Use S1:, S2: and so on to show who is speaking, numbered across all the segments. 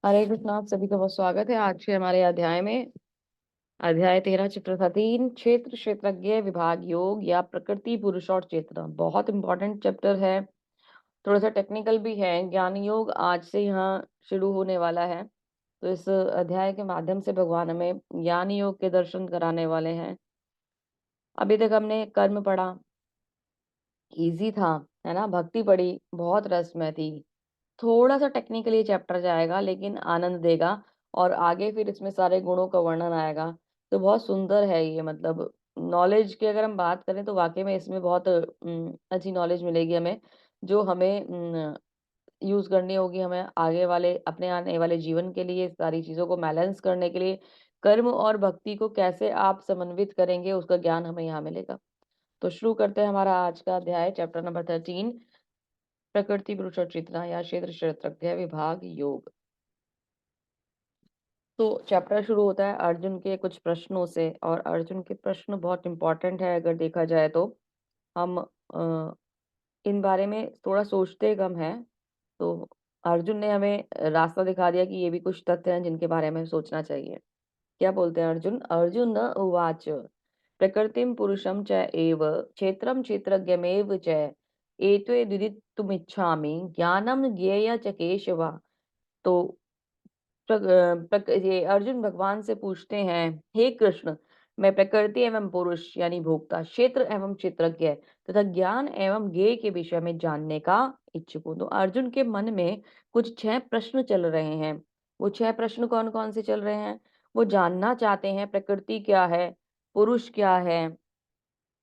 S1: हरे कृष्ण। आप सभी का बहुत स्वागत है आज के हमारे अध्याय में। अध्याय 13 चैप्टर 13 क्षेत्र क्षेत्रज्ञ विभाग योग या प्रकृति पुरुष और चेतना। बहुत इंपॉर्टेंट चैप्टर है, थोड़ा सा टेक्निकल भी है। ज्ञान योग आज से यहाँ शुरू होने वाला है, तो इस अध्याय के माध्यम से भगवान हमें ज्ञान योग के दर्शन कराने वाले हैं। अभी तक हमने कर्म पढ़ा, इजी था, है ना। भक्ति पढ़ी, बहुत रसमय थी। थोड़ा सा टेक्निकली चैप्टर जाएगा लेकिन आनंद देगा, और आगे फिर इसमें सारे गुणों का वर्णन आएगा। तो बहुत सुंदर है ये, मतलब नॉलेज की अगर हम बात करें तो वाकई में इसमें बहुत अच्छी नॉलेज मिलेगी हमें, जो हमें यूज करनी होगी हमें आगे वाले अपने आने वाले जीवन के लिए। सारी चीजों को बैलेंस करने के लिए कर्म और भक्ति को कैसे आप समन्वित करेंगे, उसका ज्ञान हमें यहाँ मिलेगा। तो शुरू करते हैं हमारा आज का अध्याय, चैप्टर नंबर 13, प्रकृति पुरुष और चेतना या क्षेत्र क्षेत्रज्ञ विभाग योग। तो चैप्टर शुरू होता है अर्जुन के कुछ प्रश्नों से, और अर्जुन के प्रश्न बहुत इंपॉर्टेंट है अगर देखा जाए तो। हम इन बारे में थोड़ा सोचते कम है, तो अर्जुन ने हमें रास्ता दिखा दिया कि ये भी कुछ तथ्य हैं जिनके बारे में सोचना चाहिए। क्या बोलते हैं अर्जुन? अर्जुन न उवाच प्रकृतिम पुरुषम च एव क्षेत्रम क्षेत्रज्ञमेव च एत्वे विदितुमिच्छामि ज्ञानम ज्ञेय च केशव। तो ये अर्जुन भगवान से पूछते हैं, हे कृष्ण, मैं प्रकृति एवं पुरुष यानी भोक्ता, क्षेत्र एवं क्षेत्रज्ञ तथा ज्ञान एवं ज्ञेय के विषय में जानने का इच्छुक हूँ। तो अर्जुन के मन में कुछ 6 प्रश्न चल रहे हैं। वो 6 प्रश्न कौन कौन से चल रहे हैं? वो जानना चाहते हैं प्रकृति क्या है, पुरुष क्या है,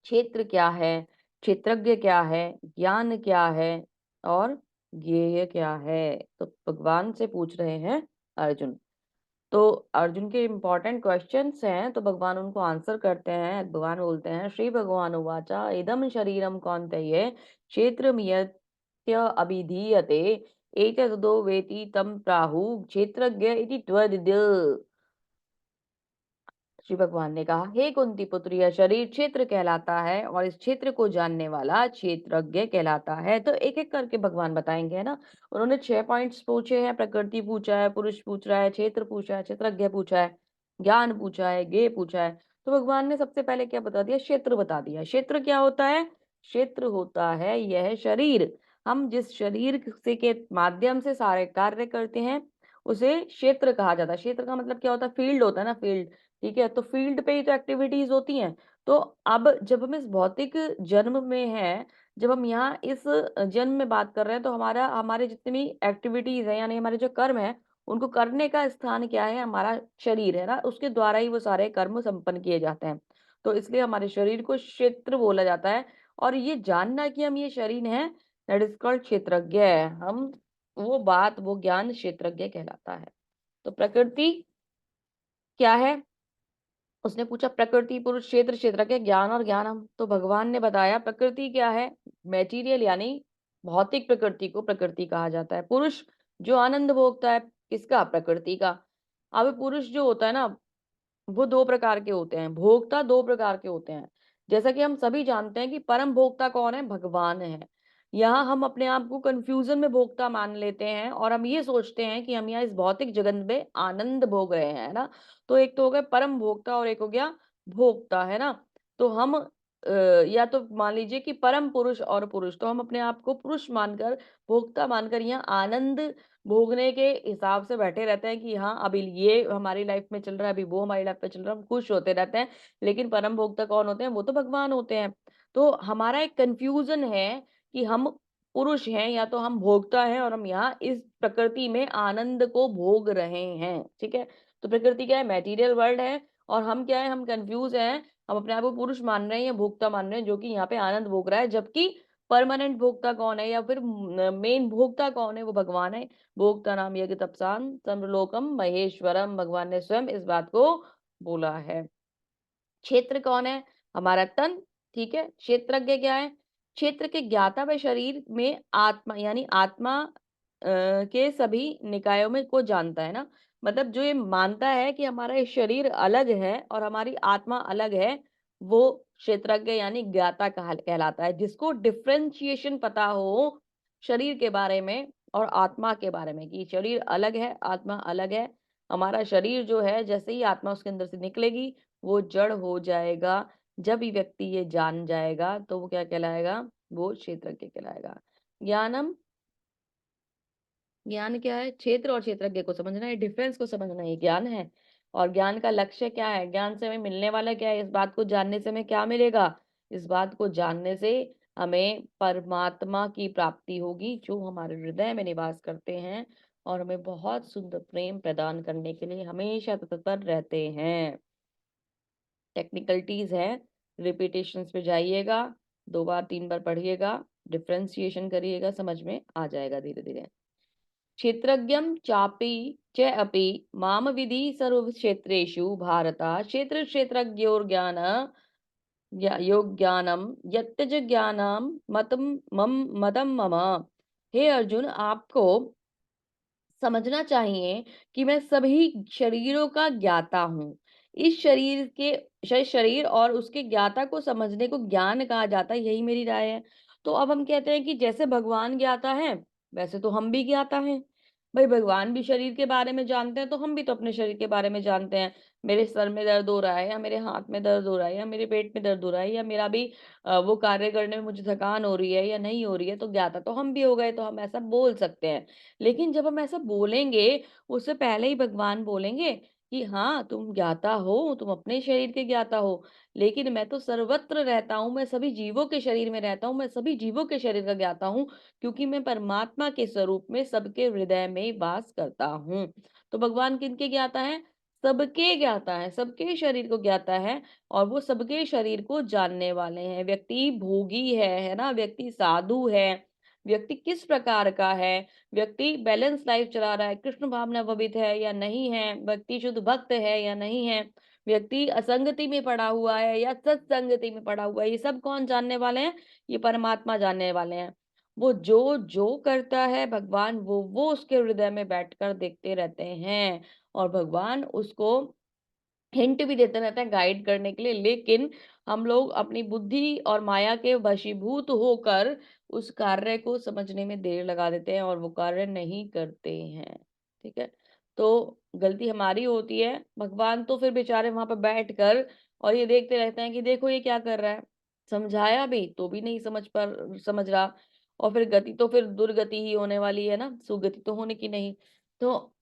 S1: क्षेत्र क्या है, क्षेत्रज्ञ क्या है, ज्ञान क्या है, और ज्ञेय क्या है। तो भगवान से पूछ रहे हैं अर्जुन। तो अर्जुन के इम्पोर्टेंट क्वेश्चंस हैं, तो भगवान उनको आंसर करते हैं। भगवान बोलते हैं, श्री भगवान उवाचा इदम शरीरम कौन्तेय क्षेत्रमियत्य अभिधीयते एतद्दो वेति तम प्राहुः क्षेत्रज्ञ इति त्वदिद्। श्री भगवान ने कहा, हे कुंती पुत्र, यह शरीर क्षेत्र कहलाता है और इस क्षेत्र को जानने वाला क्षेत्रज्ञ कहलाता है। तो एक एक करके भगवान बताएंगे, है ना। उन्होंने 6 पॉइंट्स पूछे हैं, प्रकृति पूछा है, पुरुष पूछ रहा है, क्षेत्र पूछा है, क्षेत्रज्ञ पूछा है, ज्ञान पूछा है, ज्ञेय पूछा है। तो भगवान ने सबसे पहले क्या बता दिया? क्षेत्र बता दिया। क्षेत्र क्या होता है? क्षेत्र होता है यह शरीर। हम जिस शरीर से के माध्यम से सारे कार्य करते हैं उसे क्षेत्र कहा जाता है। क्षेत्र का मतलब क्या होता है? फील्ड होता है ना, फील्ड। ठीक है, तो फील्ड पे ही तो एक्टिविटीज होती हैं। तो अब जब हम इस भौतिक जन्म में हैं, जब हम यहाँ इस जन्म में बात कर रहे हैं, तो हमारे जितनी भी एक्टिविटीज है यानी हमारे जो कर्म है, उनको करने का स्थान क्या है? हमारा शरीर है ना, उसके द्वारा ही वो सारे कर्म संपन्न किए जाते हैं। तो इसलिए हमारे शरीर को क्षेत्र बोला जाता है। और ये जानना कि हम ये शरीर है, दैट इज कॉल्ड क्षेत्रज्ञ। हम वो ज्ञान क्षेत्रज्ञ कहलाता है। तो प्रकृति क्या है? उसने पूछा, प्रकृति पुरुष क्षेत्र क्षेत्र के ज्ञान और ज्ञानम। तो भगवान ने बताया प्रकृति क्या है? मैटीरियल यानी भौतिक प्रकृति को प्रकृति कहा जाता है। पुरुष जो आनंद भोगता है, किसका? प्रकृति का। अब पुरुष जो होता है ना, वो 2 प्रकार के होते हैं, भोक्ता 2 प्रकार के होते हैं। जैसा कि हम सभी जानते हैं कि परम भोक्ता कौन है? भगवान है। यहाँ हम अपने आप को कंफ्यूजन में भोक्ता मान लेते हैं और हम ये सोचते हैं कि हम यहाँ इस भौतिक जगत में आनंद भोग रहे हैं, है ना। तो एक तो हो गया परम भोक्ता और एक हो गया भोक्ता, है ना। तो हम या तो मान लीजिए कि परम पुरुष और पुरुष, तो हम अपने आप को पुरुष मानकर, भोक्ता मानकर यहाँ आनंद भोगने के हिसाब से बैठे रहते हैं कि हाँ अभी ये हमारी लाइफ में चल रहा है, अभी वो हमारी लाइफ में चल रहा है, हम खुश होते रहते हैं। लेकिन परम भोक्ता कौन होते हैं? वो तो भगवान होते हैं। तो हमारा एक कंफ्यूजन है कि हम पुरुष हैं या तो हम भोक्ता हैं, और हम यहाँ इस प्रकृति में आनंद को भोग रहे हैं। ठीक है, तो प्रकृति क्या है? मैटीरियल वर्ल्ड है। और हम क्या है? हम कंफ्यूज हैं, हम अपने आप को पुरुष मान रहे हैं या भोक्ता मान रहे हैं, जो कि यहाँ पे आनंद भोग रहा है। जबकि परमानेंट भोक्ता कौन है या फिर मेन भोक्ता कौन है? वो भगवान है। भोक्ता नाम यज्ञ तपसाम सर्वलोकम महेश्वरम, भगवान ने स्वयं इस बात को बोला है। क्षेत्र कौन है? हमारा तन। ठीक है, क्षेत्रज्ञ क्या है? क्षेत्र के ज्ञाता व शरीर में आत्मा यानी आत्मा के सभी निकायों में को जानता है ना। मतलब जो ये मानता है कि हमारा ये शरीर अलग है और हमारी आत्मा अलग है, वो क्षेत्रज्ञ यानी ज्ञाता कहलाता है। जिसको डिफरेंशिएशन पता हो शरीर के बारे में, और आत्मा के बारे में कि शरीर अलग है, आत्मा अलग है। हमारा शरीर जो है जैसे ही आत्मा उसके अंदर से निकलेगी, वो जड़ हो जाएगा। जब ये व्यक्ति ये जान जाएगा तो वो क्या कहलाएगा? वो क्षेत्रज्ञ कहलाएगा। ज्ञानम ज्ञान क्या है? क्षेत्र और क्षेत्रज्ञ को समझना है, डिफरेंस को समझना ही ज्ञान है। और ज्ञान का लक्ष्य क्या है? ज्ञान से हमें मिलने वाला क्या है? इस बात को जानने से हमें क्या मिलेगा? इस बात को जानने से हमें परमात्मा की प्राप्ति होगी, जो हमारे हृदय में निवास करते हैं और हमें बहुत सुंदर प्रेम प्रदान करने के लिए हमेशा तत्पर रहते हैं। टेक्निकलिटीज है, रिपीटेशंस पे जाइएगा, 2 बार 3 बार पढ़िएगा, डिफरेंशिएशन करिएगा, समझ में आ जाएगा धीरे-धीरे। क्षेत्रज्ञं चापि च अपि मां विद्धि सर्वक्षेत्रेषु भारत क्षेत्रक्षेत्रज्ञयोर्ज्ञान योज्ञानम यत्तज ज्ञानम मतम मम। हे अर्जुन, आपको समझना चाहिए कि मैं सभी शरीरों का ज्ञाता हूँ। इस शरीर के शरीर और उसके ज्ञाता को समझने को ज्ञान कहा जाता है, यही मेरी राय है। तो अब हम कहते हैं कि जैसे भगवान ज्ञाता हैं, वैसे तो हम भी ज्ञाता हैं। भई भगवान भी शरीर के बारे में जानते हैं, तो हम भी तो अपने शरीर के बारे में जानते हैं। मेरे सर में दर्द हो रहा है या मेरे हाथ में दर्द हो रहा है या मेरे पेट में दर्द हो रहा है या मेरा भी वो कार्य करने में मुझे थकान हो रही है या नहीं हो रही है, तो ज्ञाता तो हम भी हो गए, तो हम ऐसा बोल सकते हैं। लेकिन जब हम ऐसा बोलेंगे, उससे पहले ही भगवान बोलेंगे कि हाँ, तुम ज्ञाता हो, तुम अपने शरीर के ज्ञाता हो, लेकिन मैं तो सर्वत्र रहता हूँ, मैं सभी जीवों के शरीर में रहता हूँ, मैं सभी जीवों के शरीर का ज्ञाता हूँ, क्योंकि मैं परमात्मा के स्वरूप में सबके हृदय में वास करता हूँ। तो भगवान किनके ज्ञाता हैं? सबके ज्ञाता हैं, सबके शरीर को ज्ञाता है और वो सबके शरीर को जानने वाले हैं। व्यक्ति भोगी है ना? व्यक्ति साधु है, व्यक्ति किस प्रकार का है, व्यक्ति बैलेंस लाइफ चला रहा है, कृष्ण भावना भवित है या नहीं है, व्यक्ति शुद्ध भक्त है या नहीं है, व्यक्ति असंगति में पड़ा हुआ है या सत्संगति में पड़ा हुआ है, ये सब कौन जानने वाले हैं? ये परमात्मा जानने वाले हैं। वो जो जो करता है भगवान वो उसके हृदय में बैठकर देखते रहते हैं और भगवान उसको हिंट भी देते रहते हैं गाइड करने के लिए, लेकिन हम लोग अपनी बुद्धि और माया के वशीभूत होकर उस कार्य को समझने में देर लगा देते हैं और वो कार्य नहीं करते हैं। ठीक है? तो गलती हमारी होती है। भगवान तो फिर बेचारे वहां पर बैठ कर और ये देखते रहते हैं कि देखो ये क्या कर रहा है। समझाया भी तो भी नहीं समझ रहा। और फिर गति तो फिर दुर्गति ही होने वाली है ना, सुगति तो होने की नहीं। तो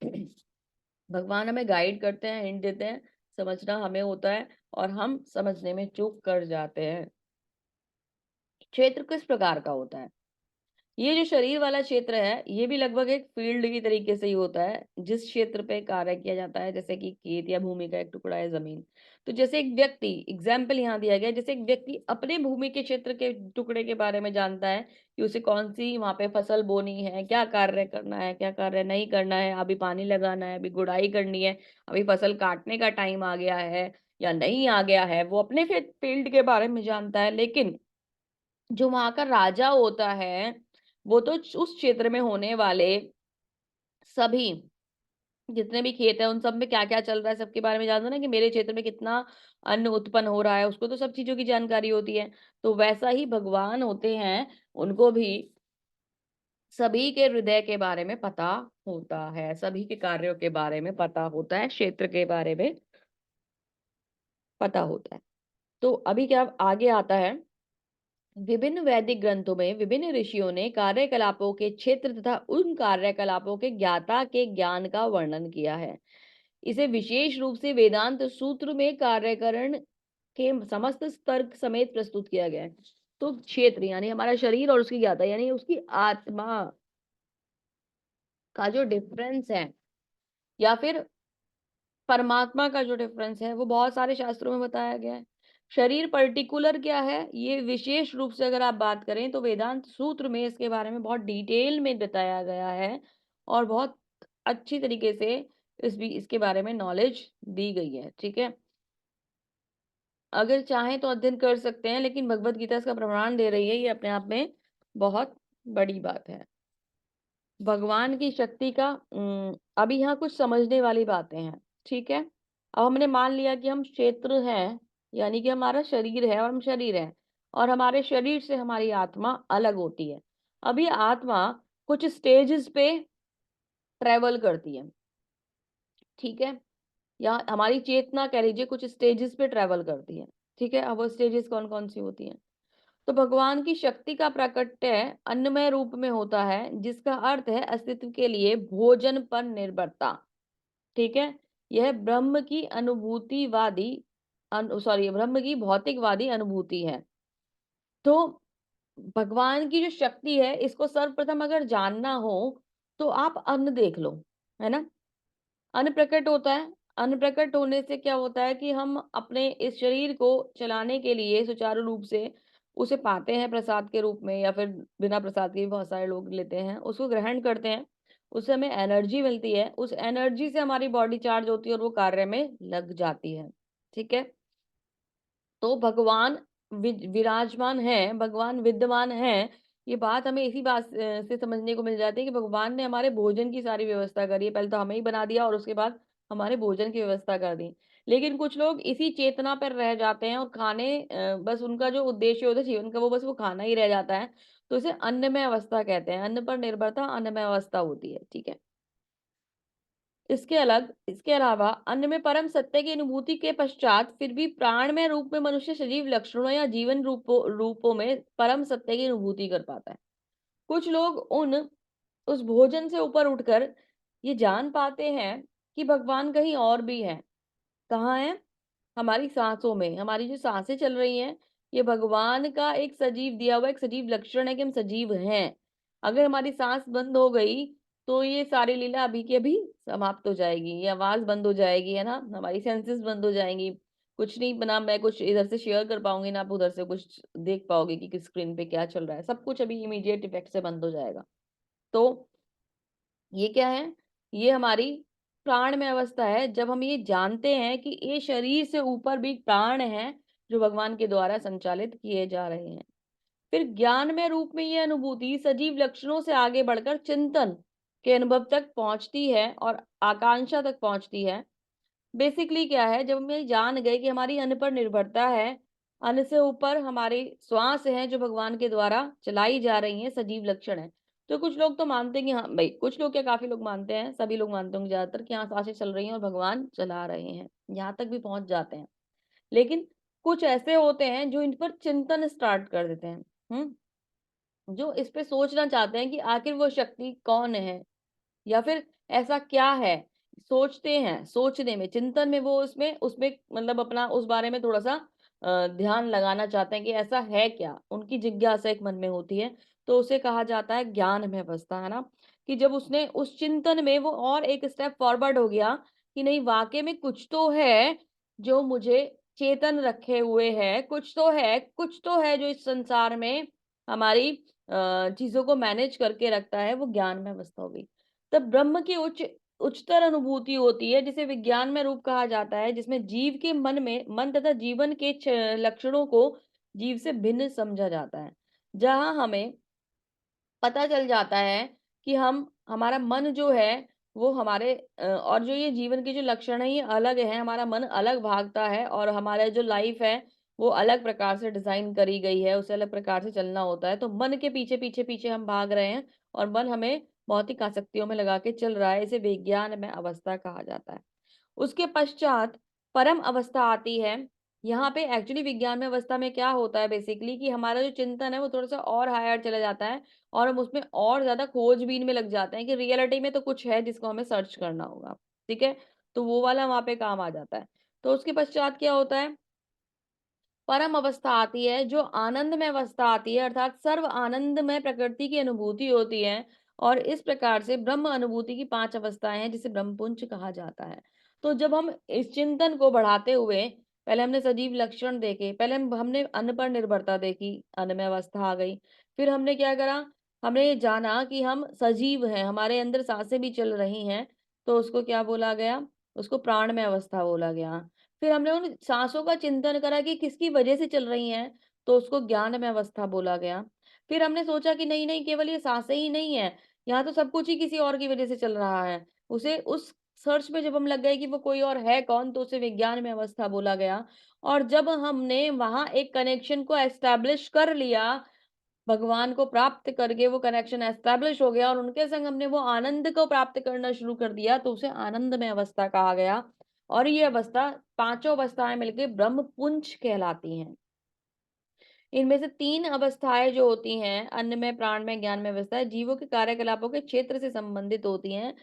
S1: भगवान हमें गाइड करते हैं, हिंट देते हैं, समझना हमें होता है और हम समझने में चूक कर जाते हैं। क्षेत्र किस प्रकार का होता है? ये जो शरीर वाला क्षेत्र है, ये भी लगभग एक फील्ड की तरीके से ही होता है, जिस क्षेत्र पे कार्य किया जाता है, जैसे कि खेत या भूमि का एक टुकड़ा है, ज़मीन। तो जैसे एक व्यक्ति एग्ज़ाम्पल यहाँ दिया गया है, जैसे एक व्यक्ति अपने भूमि के क्षेत्र के टुकड़े के बारे में जानता है कि उसे कौन-सी वहाँ पे फसल बोनी है, क्या कार्य करना है, क्या कार्य नहीं करना है, अभी पानी लगाना है, अभी गुड़ाई करनी है, अभी फसल काटने का टाइम आ गया है या नहीं आ गया है, वो अपने फील्ड के बारे में जानता है। लेकिन जो वहाँ का राजा होता है, वो तो उस क्षेत्र में होने वाले सभी जितने भी खेत हैं, उन सब में क्या-क्या चल रहा है, सबके बारे में जानता है ना कि मेरे क्षेत्र में कितना अन्न उत्पन्न हो रहा है, उसको तो सब चीज़ों की जानकारी होती है। तो वैसा ही भगवान होते हैं, उनको भी सभी के हृदय के बारे में पता होता है, सभी के कार्यों के बारे में पता होता है, क्षेत्र के बारे में पता होता है। तो अभी क्या आगे आता है, विभिन्न वैदिक ग्रंथों में विभिन्न ऋषियों ने कार्यकलापों के क्षेत्र तथा उन कार्यकलापों के ज्ञाता के ज्ञान का वर्णन किया है। इसे विशेष रूप से वेदांत सूत्र में कार्यकरण के समस्त तर्क समेत प्रस्तुत किया गया है। तो क्षेत्र यानी हमारा शरीर और उसकी ज्ञाता यानी उसकी आत्मा का जो डिफरेंस है या फिर परमात्मा का जो डिफरेंस है वो बहुत सारे शास्त्रों में बताया गया है। शरीर पर्टिकुलर क्या है, ये विशेष रूप से अगर आप बात करें तो वेदांत सूत्र में इसके बारे में बहुत डिटेल में बताया गया है और बहुत अच्छी तरीके से इसके बारे में नॉलेज दी गई है। ठीक है? अगर चाहें तो अध्ययन कर सकते हैं, लेकिन भगवत गीता इसका प्रमाण दे रही है, ये अपने आप में बहुत बड़ी बात है। भगवान की शक्ति का अभी यहाँ कुछ समझने वाली बातें हैं, ठीक है? अब हमने मान लिया कि हम क्षेत्र हैं, यानी कि हमारा शरीर है और हम शरीर हैं और हमारे शरीर से हमारी आत्मा अलग होती है। अब ये आत्मा कुछ स्टेजेस पे ट्रैवल करती है, ठीक है? या हमारी चेतना कह लीजिए कुछ स्टेजेस पे ट्रैवल करती है, ठीक है? अब वो स्टेजेस कौन-कौन सी होती हैं? तो भगवान की शक्ति का प्राकट्य अन्नमय रूप में होता है, जिसका अर्थ है अस्तित्व के लिए भोजन पर निर्भरता, ठीक है? यह ब्रह्म की अनुभूतिवादी ब्रह्म की भौतिकवादी अनुभूति है। तो भगवान की जो शक्ति है, इसको सर्वप्रथम अगर जानना हो, तो आप अन्न देख लो, है ना? अन्न प्रकट होता है। अन्न प्रकट होने से क्या होता है कि हम अपने इस शरीर को चलाने के लिए सुचारू रूप से उसे पाते हैं प्रसाद के रूप में, या फिर बिना प्रसाद के भी बहुत सारे लोग लेते हैं। उसको ग्रहण करते हैं, उससे हमें एनर्जी मिलती है। उस एनर्जी से हमारी बॉडी चार्ज होती है और वो कार्य में लग जाती है, ठीक है? तो भगवान विराजमान है, भगवान विद्यमान है, ये बात हमें इसी बात से समझने को मिल जाती है कि भगवान ने हमारे भोजन की सारी व्यवस्था करी है। पहले तो हमें ही बना दिया और उसके बाद हमारे भोजन की व्यवस्था कर दी। लेकिन कुछ लोग इसी चेतना पर रह जाते हैं और खाने बस उनका जो उद्देश्य होता है जीवन का, वो बस वो खाना ही रह जाता है। तो इसे अन्नमय अवस्था कहते हैं। अन्न पर निर्भरता अन्नमय अवस्था होती है, ठीक है? इसके अलावा अन्न में परम सत्य की अनुभूति के पश्चात फिर भी प्राणमय रूप में मनुष्य सजीव लक्षणों या जीवन रूपों में परम सत्य की अनुभूति कर पाता है। कुछ लोग उस भोजन से ऊपर उठकर ये जान पाते हैं कि भगवान कहीं और भी है। कहाँ है? हमारी सांसों में। हमारी जो सांसें चल रही हैं, ये भगवान का एक सजीव दिया हुआ एक सजीव लक्षण है कि हम सजीव हैं। अगर हमारी सांस बंद हो गई, तो ये सारी लीला अभी की अभी समाप्त हो जाएगी। ये आवाज़ बंद हो जाएगी, है ना? हमारी सेंसेस बंद हो जाएँगी। कुछ नहीं, ना मैं कुछ इधर से शेयर कर पाऊँगी, ना आप उधर से कुछ देख पाओगे कि किस स्क्रीन पे क्या चल रहा है। सब कुछ अभी इमीडिएट इफ़ेक्ट से बंद हो जाएगा। तो ये क्या है? ये हमारी प्राणमय अवस्था है, जब हम ये जानते हैं कि ये शरीर से ऊपर भी प्राण हैं, जो भगवान के द्वारा संचालित किए जा रहे हैं। फिर ज्ञानमय रूप में ये अनुभूति सजीव लक्षणों से आगे बढ़कर चिंतन के अनुभव तक पहुँचती है और आकांक्षा तक पहुँचती है। बेसिकली क्या है, जब हम ये जान गए कि हमारी अन्न पर निर्भरता है, अन्न से ऊपर हमारी श्वास है जो भगवान के द्वारा चलाई जा रही हैं, सजीव लक्षण है। तो कुछ लोग तो मानते हैं कि हाँ भाई, कुछ लोग क्या, काफ़ी लोग मानते हैं, सभी लोग मानते होंगे ज़्यादातर कि हाँ, सांसें चल रही हैं और भगवान चला रहे हैं, यहाँ तक भी पहुँच जाते हैं। लेकिन कुछ ऐसे होते हैं जो इन पर चिंतन स्टार्ट कर देते हैं, हुँ? जो इस पे सोचना चाहते हैं कि आखिर वो शक्ति कौन है? या फिर ऐसा क्या है? सोचते हैं, सोचने में, चिंतन में वो उसमें उसमें मतलब अपना उस बारे में थोड़ा-सा ध्यान लगाना चाहते हैं कि ऐसा है क्या? उनकी जिज्ञासा एक मन में होती है, तो उसे कहा जाता है ज्ञानमय अवस्था, है ना? कि जब उसने उस चिंतन में वो और एक स्टेप फॉरवर्ड हो गया कि नहीं, वाक़ई में कुछ तो है जो मुझे चेतन रखे हुए है, कुछ तो है जो इस संसार में हमारी चीज़ों को मैनेज करके रखता है, वो ज्ञानमय अवस्था हो गई। तब ब्रह्म की उच्चतर अनुभूति होती है, जिसे विज्ञान में रूप कहा जाता है, जिसमें जीव के मन तथा जीवन के लक्षणों को जीव से भिन्न समझा जाता है। जहाँ हमें पता चल जाता है कि हम हमारा मन जो है वो हमारे और जो ये जीवन के जो लक्षण है ये अलग है, हमारा मन अलग भागता है और हमारा जो लाइफ है वो अलग प्रकार से डिजाइन करी गई है, उसे अलग प्रकार से चलना होता है। तो मन के पीछे पीछे पीछे हम भाग रहे हैं और मन हमें भौतिक आसक्तियों में लगा के चल रहा है। इसे विज्ञान में अवस्था कहा जाता है। उसके पश्चात परम अवस्था आती है। यहाँ पे एक्चुअली विज्ञान में अवस्था में क्या होता है बेसिकली कि हमारा जो चिंतन है वो थोड़ा-सा और हायर चला जाता है और हम उसमें और ज़्यादा खोजबीन में लग जाते हैं कि रियलिटी में तो कुछ है जिसको हमें सर्च करना होगा, ठीक है? तो वो वाला वहाँ पे काम आ जाता है। तो उसके पश्चात क्या होता है, परम अवस्था आती है, जो आनंदमय अवस्था आती है, अर्थात सर्व आनंदमय प्रकृति की अनुभूति होती है और इस प्रकार से ब्रह्म अनुभूति की 5 अवस्थाएँ हैं, जिसे ब्रह्मपुंज कहा जाता है। तो जब हम इस चिंतन को बढ़ाते हुए, पहले हमने सजीव लक्षण देखे, पहले हमने अन्न पर निर्भरता देखी, अन्नमय अवस्था आ गई। फिर हमने क्या करा, हमने ये जाना कि हम सजीव हैं, हमारे अंदर साँसें भी चल रही हैं, तो उसको क्या बोला गया? उसको प्राणमय अवस्था बोला गया। फिर हमने उन साँसों का चिंतन करा कि किसकी वजह से चल रही हैं, तो उसको ज्ञानमय अवस्था बोला गया। फिर हमने सोचा कि नहीं-नहीं, केवल ये साँसें ही नहीं हैं, यहाँ तो सब कुछ ही किसी और की वजह से चल रहा है। उसे उस सर्च में जब हम लग गए कि वो कोई और है कौन, तो उसे विज्ञानमय अवस्था बोला गया। और जब हमने वहाँ एक कनेक्शन को एस्टैब्लिश कर लिया भगवान को प्राप्त करके वो कनेक्शन एस्टैब्लिश हो गया और उनके संग हमने वो आनंद को प्राप्त करना शुरू कर दिया, तो उसे आनंदमय अवस्था कहा गया। और ये अवस्था, पांचों अवस्थाएं मिलकर ब्रह्म पुंज कहलाती हैं। इनमें से 3 अवस्थाएँ जो होती हैं, अन्न में, प्राण में, ज्ञान में अवस्थाएँ, जीवों के कार्यकलापों के क्षेत्र से संबंधित होती हैं।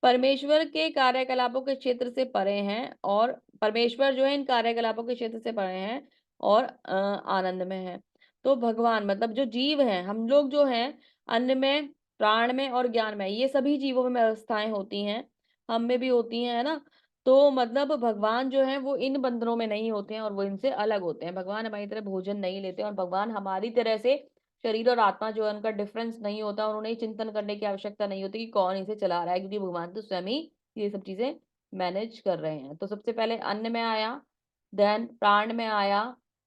S1: परमेश्वर के कार्यकलापों के क्षेत्र से परे हैं और परमेश्वर जो है इन कार्यकलापों के क्षेत्र से परे हैं और आनंद में हैं। तो भगवान मतलब जो जीव हैं, हम लोग जो हैं अन्न में, प्राण में और ज्ञान में, ये सभी जीवों में अवस्थाएँ होती हैं, हम में भी होती हैं, है ना? तो मतलब भगवान जो हैं वो इन बंधनों में नहीं होते हैं और वो इनसे अलग होते हैं। भगवान हमारी तरह भोजन नहीं लेते और भगवान हमारी तरह से शरीर और आत्मा जो है उनका डिफरेंस नहीं होता और उन्हें चिंतन करने की आवश्यकता नहीं होती कि कौन इसे चला रहा है, क्योंकि भगवान तो स्वयं ही ये सब चीजें मैनेज कर रहे हैं। तो सबसे पहले अन्न में आया, देन प्राण में आया,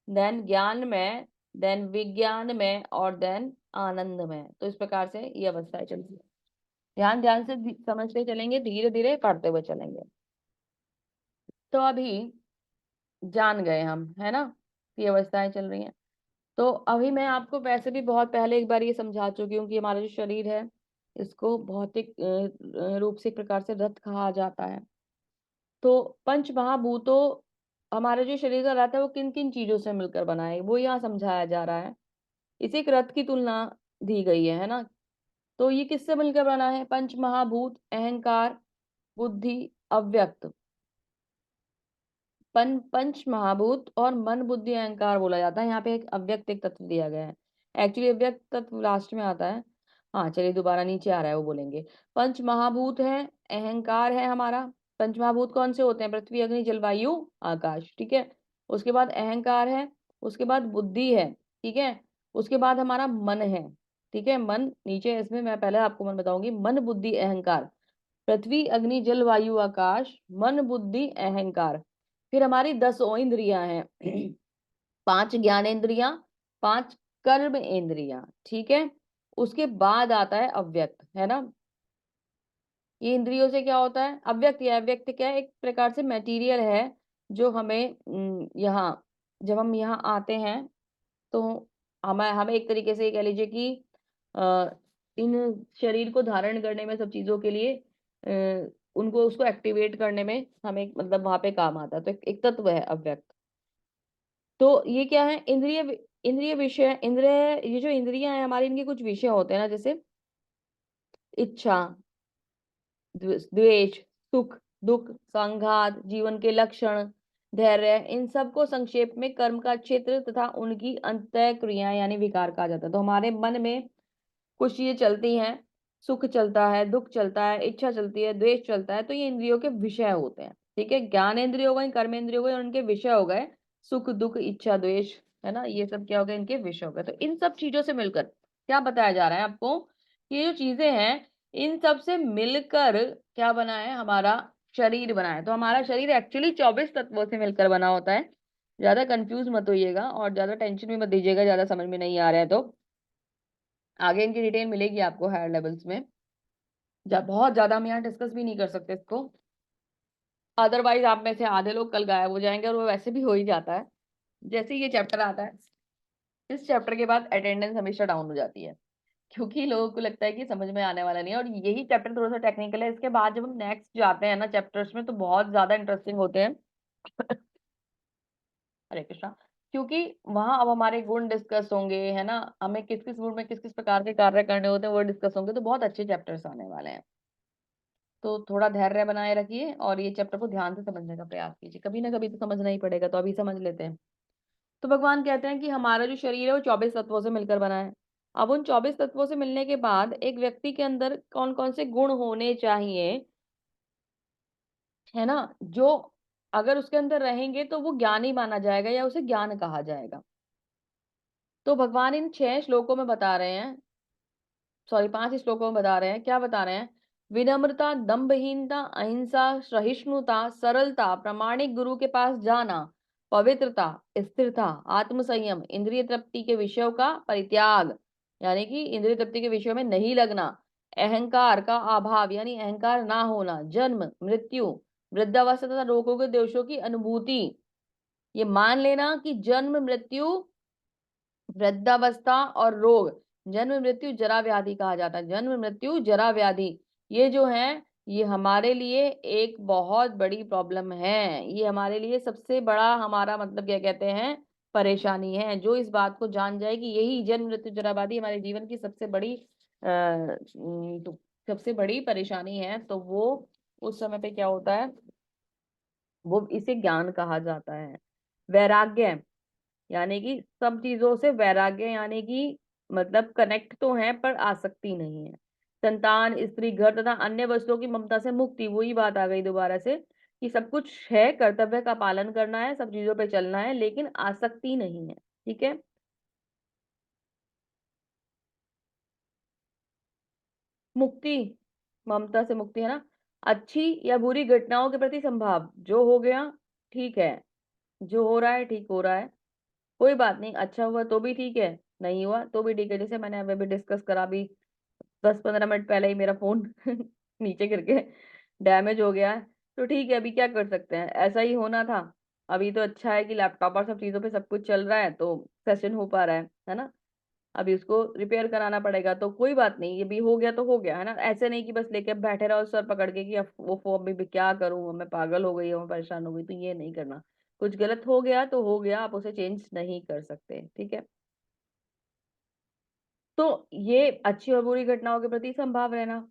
S1: देन ज्ञान में, देन विज्ञान में और देन आनंद में। तो इस प्रकार से ये अवस्थाएं चलती है। ध्यान ध्यान से समझते चलेंगे, धीरे धीरे पढ़ते हुए चलेंगे। तो अभी जान गए हम, है ना, ये अवस्थाएं चल रही हैं। तो अभी मैं आपको वैसे भी बहुत पहले एक बार ये समझा चुकी हूँ कि हमारा जो शरीर है इसको भौतिक रूप से एक प्रकार से रथ कहा जाता है। तो पंच महाभूतों, हमारा जो शरीर का रथ है वो किन किन चीजों से मिलकर बना है वो यहाँ समझाया जा रहा है। इसे एक रथ की तुलना दी गई है ना। तो ये किससे मिलकर बना है? पंच महाभूत, अहंकार, बुद्धि, अव्यक्त। पंच महाभूत और मन बुद्धि अहंकार बोला जाता है। यहाँ पे एक अव्यक्त एक तत्व दिया गया है। एक्चुअली अव्यक्त तत्व लास्ट में आता है। हाँ चलिए, दोबारा नीचे आ रहा है, वो बोलेंगे। पंच महाभूत है, अहंकार है हमारा। पंच महाभूत कौन से होते हैं? पृथ्वी, अग्नि, जल, वायु, आकाश। ठीक है। उसके बाद अहंकार है, उसके बाद बुद्धि है। ठीक है। उसके बाद हमारा मन है। ठीक है। मन नीचे, इसमें मैं पहले आपको मन बताऊंगी। मन बुद्धि अहंकार, पृथ्वी, अग्नि, जल, वायु, आकाश, मन बुद्धि अहंकार। फिर हमारी 10 इंद्रियां हैं। 5 ज्ञानेंद्रियां, 5 कर्म इंद्रियां। ठीक है। उसके बाद आता है अव्यक्त, है ना। ये इंद्रियों से क्या होता है? अव्यक्त या अव्यक्त क्या है? एक प्रकार से मटेरियल है जो हमें यहाँ, जब हम यहाँ आते हैं तो हमें हमें एक तरीके से कह लीजिए कि अ, इन शरीर को धारण करने में, सब चीजों के लिए उनको, उसको एक्टिवेट करने में हमें मतलब वहां पे काम आता है। तो एक तत्व है अव्यक्त। तो ये क्या है? इंद्रिय विषय, इंद्रिय, ये जो इंद्रियां हैं हमारी, इनके कुछ विषय होते हैं ना, जैसे इच्छा, द्वेष, सुख, दुख, संघात, जीवन के लक्षण, धैर्य, इन सब को संक्षेप में कर्म का क्षेत्र तथा उनकी अंतः क्रिया यानी विकार कहा जाता है। तो हमारे मन में कुछ चीजें चलती हैं, सुख चलता है, दुख चलता है, इच्छा चलती है, द्वेष चलता है, तो ये इंद्रियों के विषय होते हैं। ठीक है। ज्ञान इंद्रिय हो गए, कर्म इंद्रिय हो गए और उनके विषय हो गए सुख, दुख, इच्छा, द्वेष, है ना। ये सब क्या हो गए? इनके विषय हो गए। तो इन सब चीजों से मिलकर क्या बताया जा रहा है आपको? कि ये जो चीजें हैं, इन सब से मिलकर क्या बना है? हमारा शरीर बना है। तो हमारा शरीर एक्चुअली 24 तत्वों से मिलकर बना होता है। ज्यादा कंफ्यूज मत होइएगा और ज्यादा टेंशन भी मत दीजिएगा, ज्यादा समझ में नहीं आ रहा है तो आगे इनकी डिटेल मिलेगी आपको हायर लेवल्स में। बहुत ज्यादा हम यहाँ डिस्कस भी नहीं कर सकते इसको, अदरवाइज आप में से आधे लोग कल गायब हो जाएंगे और वो वैसे भी हो ही जाता है। जैसे ही ये चैप्टर आता है, इस चैप्टर के बाद अटेंडेंस हमेशा डाउन हो जाती है, क्योंकि लोगों को लगता है कि समझ में आने वाला नहीं है। और यही चैप्टर थोड़ा सा टेक्निकल है। इसके बाद जब हम नेक्स्ट जाते हैं ना चैप्टर्स में, तो बहुत ज्यादा इंटरेस्टिंग होते हैं। हरे कृष्णा। क्योंकि वहां अब हमारे गुण डिस्कस होंगे, है ना, हमें किस किस गुण में किस किस प्रकार के कार्य करने होते हैं वो डिस्कस होंगे। तो बहुत अच्छे चैप्टर्स आने वाले हैं। तो थोड़ा धैर्य बनाए रखिए और ये चैप्टर को ध्यान से समझने का प्रयास कीजिए। कभी ना कभी तो समझना ही पड़ेगा, तो अभी समझ लेते हैं। तो भगवान कहते हैं कि हमारा जो शरीर है वो 24 तत्वों से मिलकर बना है। अब उन 24 तत्वों से मिलने के बाद एक व्यक्ति के अंदर कौन कौन से गुण होने चाहिए, है ना, जो अगर उसके अंदर रहेंगे तो वो ज्ञानी माना जाएगा या उसे ज्ञान कहा जाएगा। तो भगवान इन 6 श्लोकों में बता रहे हैं, सॉरी 5 श्लोकों में बता रहे हैं। क्या बता रहे हैं? विनम्रता, दंभहीनता, अहिंसा, सहिष्णुता, सरलता, प्रामाणिक गुरु के पास जाना, पवित्रता, स्थिरता, आत्मसंयम, इंद्रिय तृप्ति के विषयों का परित्याग यानी कि इंद्रिय तृप्ति के विषयों में नहीं लगना, अहंकार का अभाव यानी अहंकार ना होना, जन्म, मृत्यु, वृद्धावस्था तथा रोगों के दोषों की अनुभूति। ये मान लेना कि जन्म, मृत्यु, वृद्धावस्था और रोग, जन्म मृत्यु जरा व्याधि कहा जाता है। जन्म मृत्यु जरा व्याधि, ये जो है, ये हमारे लिए एक बहुत बड़ी प्रॉब्लम है। ये हमारे लिए सबसे बड़ा, हमारा मतलब क्या कहते हैं, परेशानी है। जो इस बात को जान जाए कि यही जन्म मृत्यु जरा व्याधि हमारे जीवन की सबसे बड़ी तो सबसे बड़ी परेशानी है, तो वो उस समय पे क्या होता है, वो इसे ज्ञान कहा जाता है। वैराग्य, यानी कि सब चीजों से वैराग्य, यानी कि मतलब कनेक्ट तो है पर आसक्ति नहीं है। संतान, स्त्री, घर तथा अन्य वस्तुओं की ममता से मुक्ति, वही बात आ गई दोबारा से कि सब कुछ है, कर्तव्य का पालन करना है, सब चीजों पे चलना है, लेकिन आसक्ति नहीं है। ठीक है। मुक्ति, ममता से मुक्ति है ना। अच्छी या बुरी घटनाओं के प्रति संभाव, जो हो गया ठीक है, जो हो रहा है ठीक हो रहा है, कोई बात नहीं, अच्छा हुआ तो भी ठीक है, नहीं हुआ तो भी ठीक है। जैसे मैंने अभी भी डिस्कस करा, अभी 10-15 मिनट पहले ही मेरा फोन नीचे गिर के डैमेज हो गया है। तो ठीक है, अभी क्या कर सकते हैं, ऐसा ही होना था। अभी तो अच्छा है कि लैपटॉप और सब चीजों पे सब कुछ चल रहा है, तो सेशन हो पा रहा है ना। अभी उसको रिपेयर कराना पड़ेगा, तो कोई बात नहीं, ये भी हो गया तो हो गया, है ना। ऐसे नहीं कि बस लेके बैठे रहो सर पकड़ के कि अब वो अभी भी क्या करूं, मैं पागल हो गई हूँ, मैं परेशान हो गई, तो ये नहीं करना। कुछ गलत हो गया तो हो गया, आप उसे चेंज नहीं कर सकते। ठीक है। तो ये अच्छी और बुरी घटनाओं के प्रति संभाव रहना,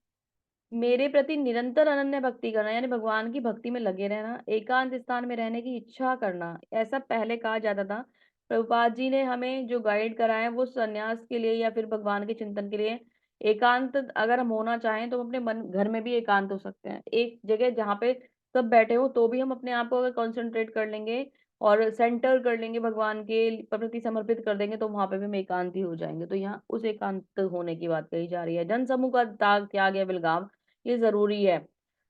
S1: मेरे प्रति निरंतर अनन्य भक्ति करना, यानी भगवान की भक्ति में लगे रहना, एकांत स्थान में रहने की इच्छा करना, ऐसा पहले कहा जाता था। प्रभुपाद जी ने हमें जो गाइड करा है वो सन्यास के लिए या फिर भगवान के चिंतन के लिए। एकांत अगर हम होना चाहें तो हम अपने मन घर में भी एकांत हो सकते हैं, एक जगह जहाँ पे सब बैठे हो, तो भी हम अपने आप को अगर कॉन्सेंट्रेट कर लेंगे और सेंटर कर लेंगे, भगवान के प्रति समर्पित कर देंगे, तो वहां पे भी हम एकांत ही हो जाएंगे। तो यहाँ उस एकांत होने की बात कही जा रही है। जन समूह का त्याग या विलगाम, ये जरूरी है।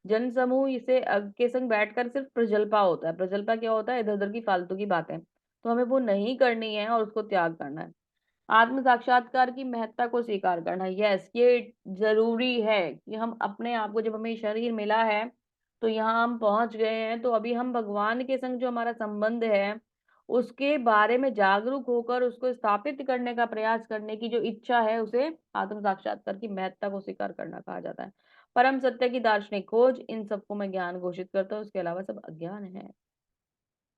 S1: जन समूह इसे के संग बैठकर सिर्फ प्रजल्पा होता है। प्रजल्पा क्या होता है, इधर उधर की फालतू की बातें, तो हमें वो नहीं करनी है और उसको त्याग करना है। आत्म साक्षात्कार की महत्ता को स्वीकार करना, यस, ये जरूरी है कि हम अपने आप को, जब हमें शरीर मिला है तो यहाँ हम पहुंच गए हैं, तो अभी हम भगवान के संग जो हमारा संबंध है उसके बारे में जागरूक होकर उसको स्थापित करने का प्रयास करने की जो इच्छा है, उसे आत्म साक्षात्कार की महत्ता को स्वीकार करना कहा जाता है। परम सत्य की दार्शनिक खोज, इन सबको मैं ज्ञान घोषित करता हूँ, उसके अलावा सब अज्ञान है।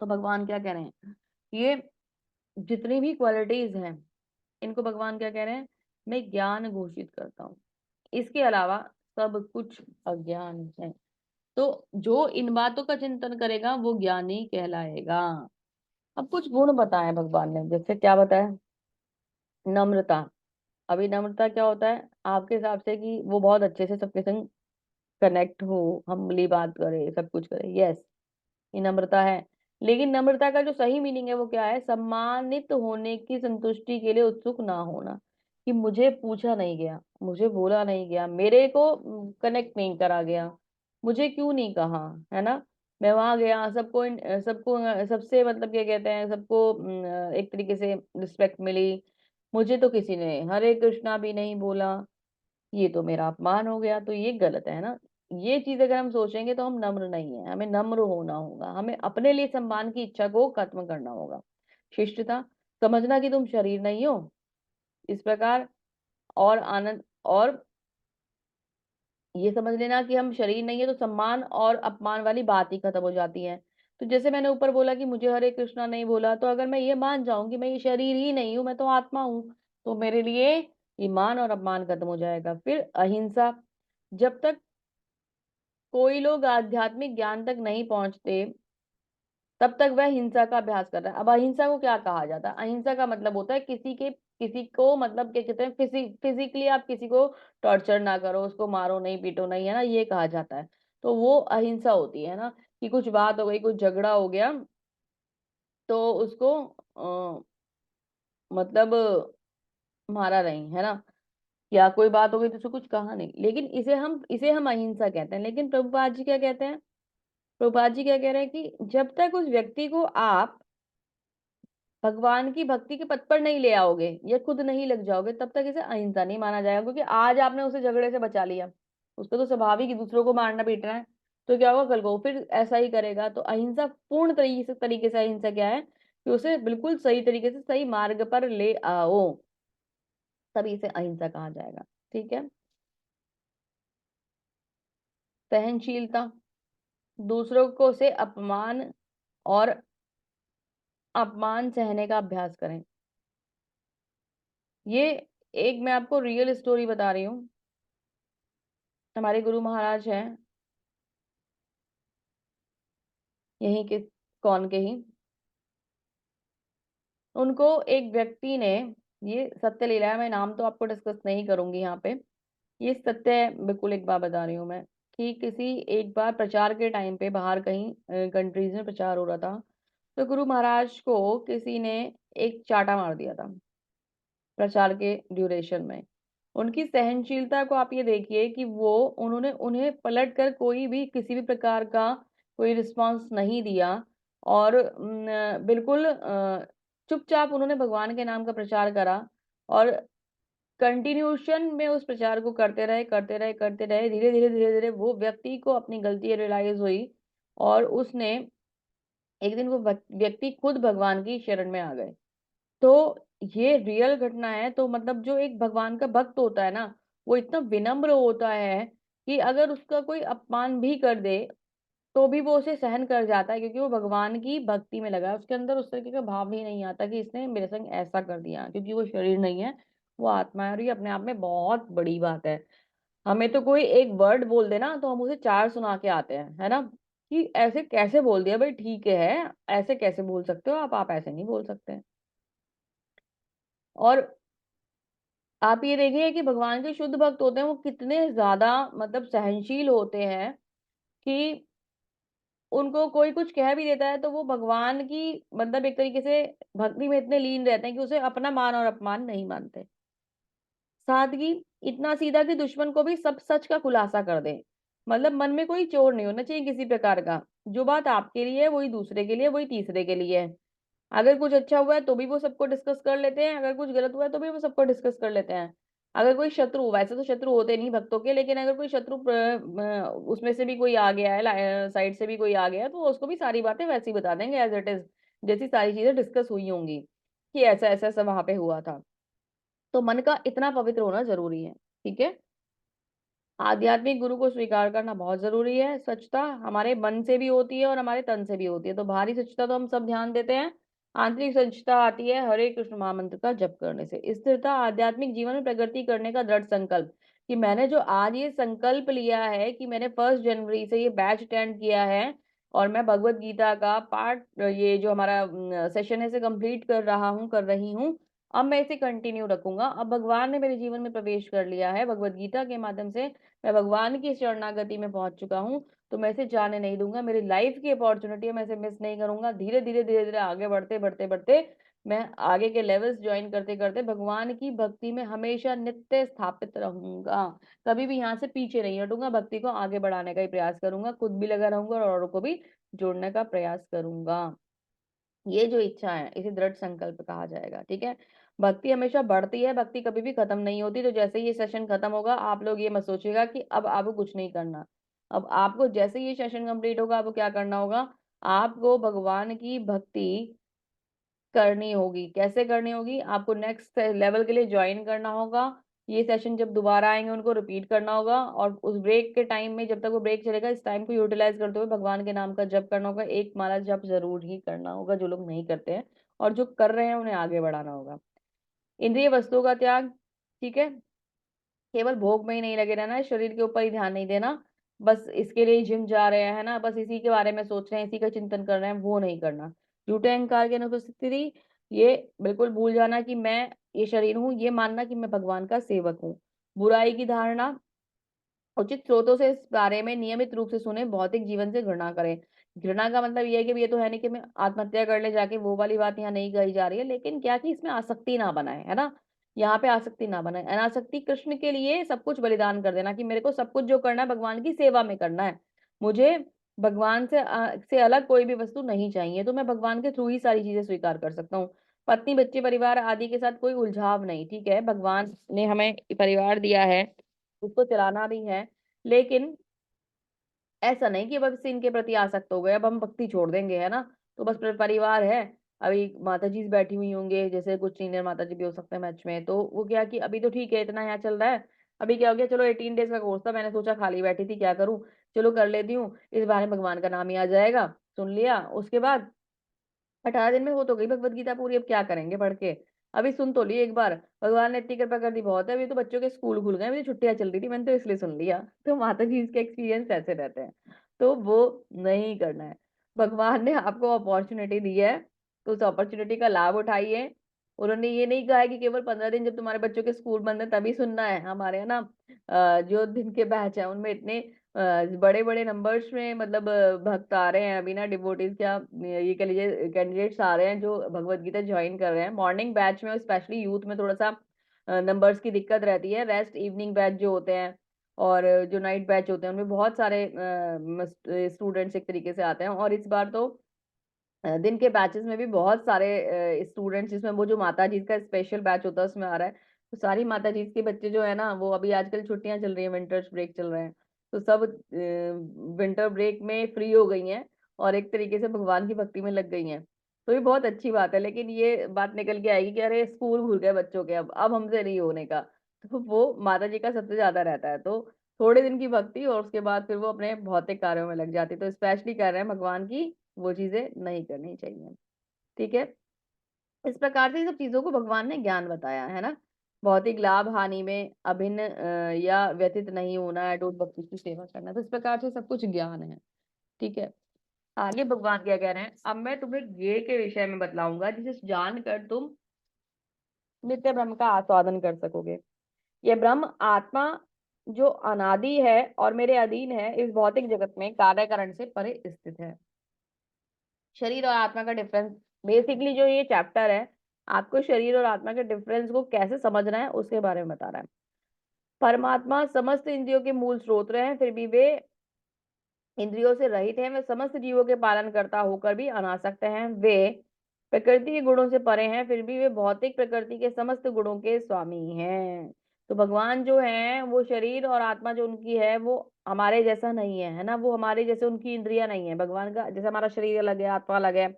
S1: तो भगवान क्या कह रहे हैं, ये जितनी भी क्वालिटीज हैं, इनको भगवान क्या कह रहे हैं, मैं ज्ञान घोषित करता हूँ, इसके अलावा सब कुछ अज्ञान है। तो जो इन बातों का चिंतन करेगा वो ज्ञानी कहलाएगा। अब कुछ गुण बताए भगवान ने, जैसे क्या बताया, नम्रता। अभी नम्रता क्या होता है आपके हिसाब से, कि वो बहुत अच्छे से सबके संग कनेक्ट हो, हम्बली बात करे, सब कुछ करे, यस, ये नम्रता है। लेकिन नम्रता का जो सही मीनिंग है वो क्या है, सम्मानित होने की संतुष्टि के लिए उत्सुक ना होना, कि मुझे पूछा नहीं गया, मुझे बोला नहीं गया, मेरे को कनेक्ट नहीं करा गया, मुझे क्यों नहीं कहा, है ना। मैं वहां गया, सबको सबसे मतलब क्या कहते हैं, सबको एक तरीके से रिस्पेक्ट मिली, मुझे तो किसी ने हरे कृष्णा भी नहीं बोला, ये तो मेरा अपमान हो गया, तो ये गलत है ना। ये चीज अगर हम सोचेंगे तो हम नम्र नहीं है, हमें नम्र होना होगा, हमें अपने लिए सम्मान की इच्छा को खत्म करना होगा। शिष्टता, समझना कि तुम शरीर नहीं हो, इस प्रकार, और आनंद, और ये समझ लेना कि हम शरीर नहीं है, तो सम्मान और अपमान वाली बात ही खत्म हो जाती है। तो जैसे मैंने ऊपर बोला कि मुझे हरे कृष्णा नहीं बोला, तो अगर मैं ये मान जाऊं कि मैं ये शरीर ही नहीं हूं, मैं तो आत्मा हूं, तो मेरे लिए ये मान और अपमान खत्म हो जाएगा। फिर अहिंसा, जब तक कोई लोग आध्यात्मिक ज्ञान तक नहीं पहुंचते तब तक वह हिंसा का अभ्यास कर रहा है। अब अहिंसा को क्या कहा जाता है, अहिंसा का मतलब होता है किसी को मतलब क्या कहते हैं, फिजिकली आप किसी को टॉर्चर ना करो, उसको मारो नहीं, पीटो नहीं, है ना, ये कहा जाता है। तो वो अहिंसा होती है ना, कि कुछ बात हो गई, कुछ झगड़ा हो गया, तो उसको मतलब मारा नहीं, है ना, या कोई बात हो गई तो उसको कुछ कहा नहीं, लेकिन इसे हम अहिंसा कहते हैं। लेकिन प्रभुपाद जी क्या कहते हैं, प्रभुपाद जी क्या कह रहे हैं कि जब तक उस व्यक्ति को आप भगवान की भक्ति के पथ पर नहीं ले आओगे या खुद नहीं लग जाओगे, तब तक इसे अहिंसा नहीं माना जाएगा। क्योंकि आज आपने उसे झगड़े से बचा लिया, उसका तो स्वाभाविक ही दूसरों को मारना पीटना है, तो क्या होगा, कल को वो फिर ऐसा ही करेगा। तो अहिंसा पूर्ण तरीके से अहिंसा क्या है, कि उसे बिल्कुल सही तरीके से सही मार्ग पर ले आओ। तभी इसे अहिंसा कहा जाएगा। ठीक है। सहनशीलता, दूसरों को से और अपमान सहने का अभ्यास करें। ये एक मैं आपको रियल स्टोरी बता रही हूँ। हमारे गुरु महाराज हैं, यहीं के कौन के ही। उनको एक व्यक्ति ने, ये सत्य लीला है, मैं नाम तो आपको डिस्कस नहीं करूंगी यहाँ पे, ये सत्य है, बिल्कुल एक बात बता रही हूँ मैं, कि किसी एक बार प्रचार के टाइम पे बाहर कहीं कंट्रीज में प्रचार हो रहा था, तो गुरु महाराज को किसी ने एक चाटा मार दिया था प्रचार के ड्यूरेशन में। उनकी सहनशीलता को आप ये देखिए कि वो उन्होंने उन्हें पलट कर कोई भी किसी भी प्रकार का कोई रिस्पांस नहीं दिया, और बिल्कुल चुपचाप उन्होंने भगवान के नाम का प्रचार करा, और कंटिन्यूशन में उस प्रचार को करते रहे करते रहे करते रहे। धीरे धीरे वो व्यक्ति को अपनी गलती रियलाइज हुई, और उसने एक दिन वो व्यक्ति खुद भगवान की शरण में आ गए। तो ये रियल घटना है। तो मतलब जो एक भगवान का भक्त होता है ना, वो इतना विनम्र होता है कि अगर उसका कोई अपमान भी कर दे तो भी वो उसे सहन कर जाता है, क्योंकि वो भगवान की भक्ति में लगा है। उसके अंदर उस तरीके का भाव ही नहीं आता कि इसने मेरे संग ऐसा कर दिया, क्योंकि वो शरीर नहीं है, वो आत्मा है, और ये अपने आप में बहुत बड़ी बात है। हमें तो कोई एक वर्ड बोल देना तो हम उसे चार सुना के आते हैं, है ना, कि ऐसे कैसे बोल दिया भाई, ठीक है, ऐसे कैसे बोल सकते हो आप ऐसे नहीं बोल सकते। और आप ये देखिए कि भगवान के शुद्ध भक्त होते हैं, वो कितने ज्यादा मतलब सहनशील होते हैं कि उनको कोई कुछ कह भी देता है तो वो भगवान की मतलब एक तरीके से भक्ति में इतने लीन रहते हैं कि उसे अपना मान और अपमान नहीं मानते। सादगी, इतना सीधा कि दुश्मन को भी सब सच का खुलासा कर दे। मतलब मन में कोई चोर नहीं होना चाहिए किसी प्रकार का। जो बात आपके लिए है वही दूसरे के लिए, वही तीसरे के लिए है। अगर कुछ अच्छा हुआ है तो भी वो सबको डिस्कस कर लेते हैं, अगर कुछ गलत हुआ है तो भी वो सबको डिस्कस कर लेते हैं। अगर कोई शत्रु, वैसे तो शत्रु होते नहीं भक्तों के, लेकिन अगर कोई शत्रु उसमें से भी कोई आ गया है, साइड से भी कोई आ गया है, तो उसको भी सारी बातें वैसे ही बता देंगे एज इट इज, जैसी सारी चीजें डिस्कस हुई होंगी कि ऐसा ऐसा ऐसा वहां पे हुआ था। तो मन का इतना पवित्र होना जरूरी है। ठीक है। आध्यात्मिक गुरु को स्वीकार करना बहुत जरूरी है। स्वच्छता हमारे मन से भी होती है और हमारे तन से भी होती है। तो बाहरी स्वच्छता तो हम सब ध्यान देते हैं, आंतरिक स्वच्छता आती है हरे कृष्ण महामंत्र का जप करने से। स्थिरता, आध्यात्मिक जीवन में प्रगति करने का दृढ़ संकल्प, कि मैंने जो आज ये संकल्प लिया है कि मैंने 1 जनवरी से ये बैच अटेंड किया है, और मैं भगवत गीता का पार्ट, ये जो हमारा सेशन है, इसे कंप्लीट कर रहा हूँ, कर रही हूँ। अब मैं इसे कंटिन्यू रखूंगा। अब भगवान ने मेरे जीवन में प्रवेश कर लिया है, भगवत गीता के माध्यम से मैं भगवान की शरणागति में पहुंच चुका हूँ, तो मैं इसे जाने नहीं दूंगा। मेरी लाइफ की अपॉर्चुनिटी है, मैं इसे मिस नहीं करूंगा। धीरे धीरे आगे बढ़ते बढ़ते बढ़ते मैं आगे के लेवल्स ज्वाइन करते करते भगवान की भक्ति में हमेशा नित्य स्थापित रहूंगा। कभी भी यहाँ से पीछे नहीं हटूंगा, भक्ति को आगे बढ़ाने का ही प्रयास करूंगा, खुद भी लगा रहूंगा और औरों को भी जोड़ने का प्रयास करूंगा। ये जो इच्छा है इसे दृढ़ संकल्प कहा जाएगा। ठीक है। भक्ति हमेशा बढ़ती है, भक्ति कभी भी खत्म नहीं होती। तो जैसे ही ये सेशन खत्म होगा, आप लोग ये मत सोचिएगा कि अब आपको कुछ नहीं करना। अब आपको जैसे ही ये सेशन कंप्लीट होगा, आपको क्या करना होगा, आपको भगवान की भक्ति करनी होगी। कैसे करनी होगी, आपको नेक्स्ट लेवल के लिए ज्वाइन करना होगा। ये सेशन जब दोबारा आएंगे उनको रिपीट करना होगा, और उस ब्रेक के टाइम में, जब तक वो ब्रेक चलेगा, इस टाइम को यूटिलाइज करते हुए भगवान के नाम का जप करना होगा। एक माला जप जरूर ही करना होगा, जो लोग नहीं करते हैं, और जो कर रहे हैं उन्हें आगे बढ़ाना होगा। इंद्रिय वस्तुओं का त्याग। ठीक है। केवल भोग में ही नहीं लगे रहना है, शरीर के ऊपर ही ध्यान नहीं देना। बस इसके लिए जिम जा रहे हैं ना, बस इसी के बारे में सोच रहे हैं, इसी का चिंतन कर रहे हैं, वो नहीं करना। झूठे अहंकार की अनुपस्थिति, ये बिल्कुल भूल जाना कि मैं ये शरीर हूँ, ये मानना कि मैं भगवान का सेवक हूँ। बुराई की धारणा, उचित स्रोतों से इस बारे में नियमित रूप से सुने, भौतिक जीवन से घृणा करें। घृणा का मतलब ये है कि ये तो है नहीं कि मैं आत्महत्या कर ले जाके, वो वाली बात यहाँ नहीं कही जा रही है, लेकिन क्या कि इसमें आसक्ति ना बनाए, है ना। यहाँ पे आसक्ति ना बनाए। अनासक्ति, कृष्ण के लिए सब कुछ बलिदान कर देना, कि मेरे को सब कुछ जो करना है भगवान की सेवा में करना है। मुझे भगवान से अलग कोई भी वस्तु नहीं चाहिए, तो मैं भगवान के थ्रू ही सारी चीजें स्वीकार कर सकता हूँ। पत्नी, बच्चे, परिवार आदि के साथ कोई उलझाव नहीं। ठीक है। भगवान ने हमें परिवार दिया है, उसको चलाना भी है, लेकिन ऐसा नहीं कि बस इनके प्रति आसक्त हो गए, अब हम भक्ति छोड़ देंगे, है ना, तो बस परिवार है, अभी माता जी बैठी हुई होंगे, जैसे कुछ सीनियर माता जी भी हो सकते हैं मैच में, तो वो क्या कि अभी तो ठीक है, इतना यहाँ चल रहा है। अभी क्या हो गया, चलो 18 डेज का कोर्स था, मैंने सोचा खाली बैठी थी क्या करूँ, चलो कर लेती हूँ, इस बारे में भगवान का नाम ही आ जाएगा। सुन लिया, उसके बाद 18 दिन में हो तो गई भगवत गीता पूरी, अब क्या करेंगे पढ़ के। अभी सुन तो ली एक बार, भगवान ने इतनी कृपा कर दी, बहुत है। अभी तो बच्चों के स्कूल खुल गए, अभी तो छुट्टियां चल रही थी, मैंने तो इसलिए सुन लिया। तो माता जी इसके एक्सपीरियंस ऐसे रहते हैं, तो वो नहीं करना है। भगवान ने आपको अपॉर्चुनिटी दी है, तो उस अपॉर्चुनिटी का लाभ उठाइए। उन्होंने ये नहीं कहा है कि केवल 15 दिन जब तुम्हारे बच्चों के स्कूल बंद है तभी सुनना है। हमारे यहाँ ना जो दिन के बैच है उनमें इतने बड़े बड़े नंबर्स में, मतलब भक्त आ रहे हैं अभी ना, डिवोटीज क्या ये कह लीजिए कैंडिडेट्स आ रहे हैं जो भगवत गीता ज्वाइन कर रहे हैं मॉर्निंग बैच में। स्पेशली यूथ में थोड़ा सा नंबर्स की दिक्कत रहती है, रेस्ट इवनिंग बैच जो होते हैं और जो नाइट बैच होते हैं उनमें बहुत सारे स्टूडेंट्स एक तरीके से आते हैं। और इस बार तो दिन के बैचेस में भी बहुत सारे स्टूडेंट्स, जिसमें वो जो माता जी का स्पेशल बैच होता है उसमें आ रहा है। तो सारी माता जी के बच्चे जो है ना, वो अभी आजकल छुट्टियां चल रही हैं, विंटर्स ब्रेक चल रहे हैं, तो सब विंटर ब्रेक में फ्री हो गई हैं और एक तरीके से भगवान की भक्ति में लग गई हैं। तो ये बहुत अच्छी बात है, लेकिन ये बात निकल के आएगी कि अरे स्कूल खुल गए बच्चों के, अब हमसे नहीं होने का। तो वो माता जी का सबसे ज्यादा रहता है, तो थोड़े दिन की भक्ति और उसके बाद फिर वो अपने भौतिक कार्यों में लग जाती है। तो स्पेशली कह रहे हैं भगवान की वो चीजें नहीं करनी चाहिए। ठीक है, इस प्रकार से ये सब चीजों को भगवान ने ज्ञान बताया है ना। भौतिक लाभ हानि में अभिन्न या व्यथित नहीं होना है, अटूट भक्ति की सेवा करना, तो इस प्रकार से सब कुछ ज्ञान है। ठीक है, आगे भगवान क्या कह रहे हैं, अब मैं तुम्हें ज्ञेय के विषय में बतलाऊंगा जिसे जानकर तुम नित्य ब्रह्म का आस्वादन कर सकोगे। यह ब्रह्म आत्मा जो अनादि है और मेरे अधीन है, इस भौतिक जगत में कार्यकरण से परे स्थित है। शरीर और आत्मा का डिफरेंस, बेसिकली जो ये चैप्टर है आपको शरीर और आत्मा के डिफरेंस को कैसे समझना है उसके बारे में बता रहा है। परमात्मा समस्त इंद्रियों के मूल स्रोत हैं, फिर भी वे इंद्रियों से रहित हैं। वे समस्त जीवों के पालन करता होकर भी अनासक्त हैं। वे प्रकृति के गुणों से परे हैं, फिर भी वे भौतिक प्रकृति के समस्त गुणों के स्वामी हैं। तो भगवान जो है वो शरीर और आत्मा जो उनकी है वो हमारे जैसा नहीं है, है ना। वो हमारे जैसे उनकी इंद्रियां नहीं है। भगवान का जैसे हमारा शरीर अलग है, आत्मा अलग है,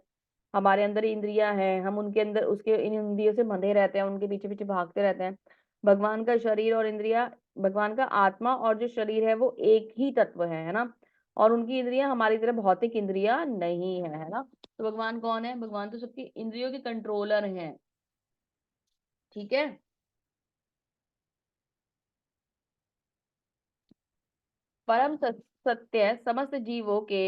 S1: हमारे अंदर इंद्रियां हैं, हम उनके अंदर उसके इन इंद्रियों से बंधे रहते हैं, उनके पीछे पीछे भागते रहते हैं। भगवान का शरीर और इंद्रिया, भगवान का आत्मा और जो शरीर है वो एक ही तत्व है ना। और उनकी इंद्रियां हमारी तरह भौतिक इंद्रियां नहीं है, है ना। तो भगवान कौन है, भगवान तो सबकी इंद्रियों के कंट्रोलर हैं। ठीक है, परम सत्य समस्त जीवों के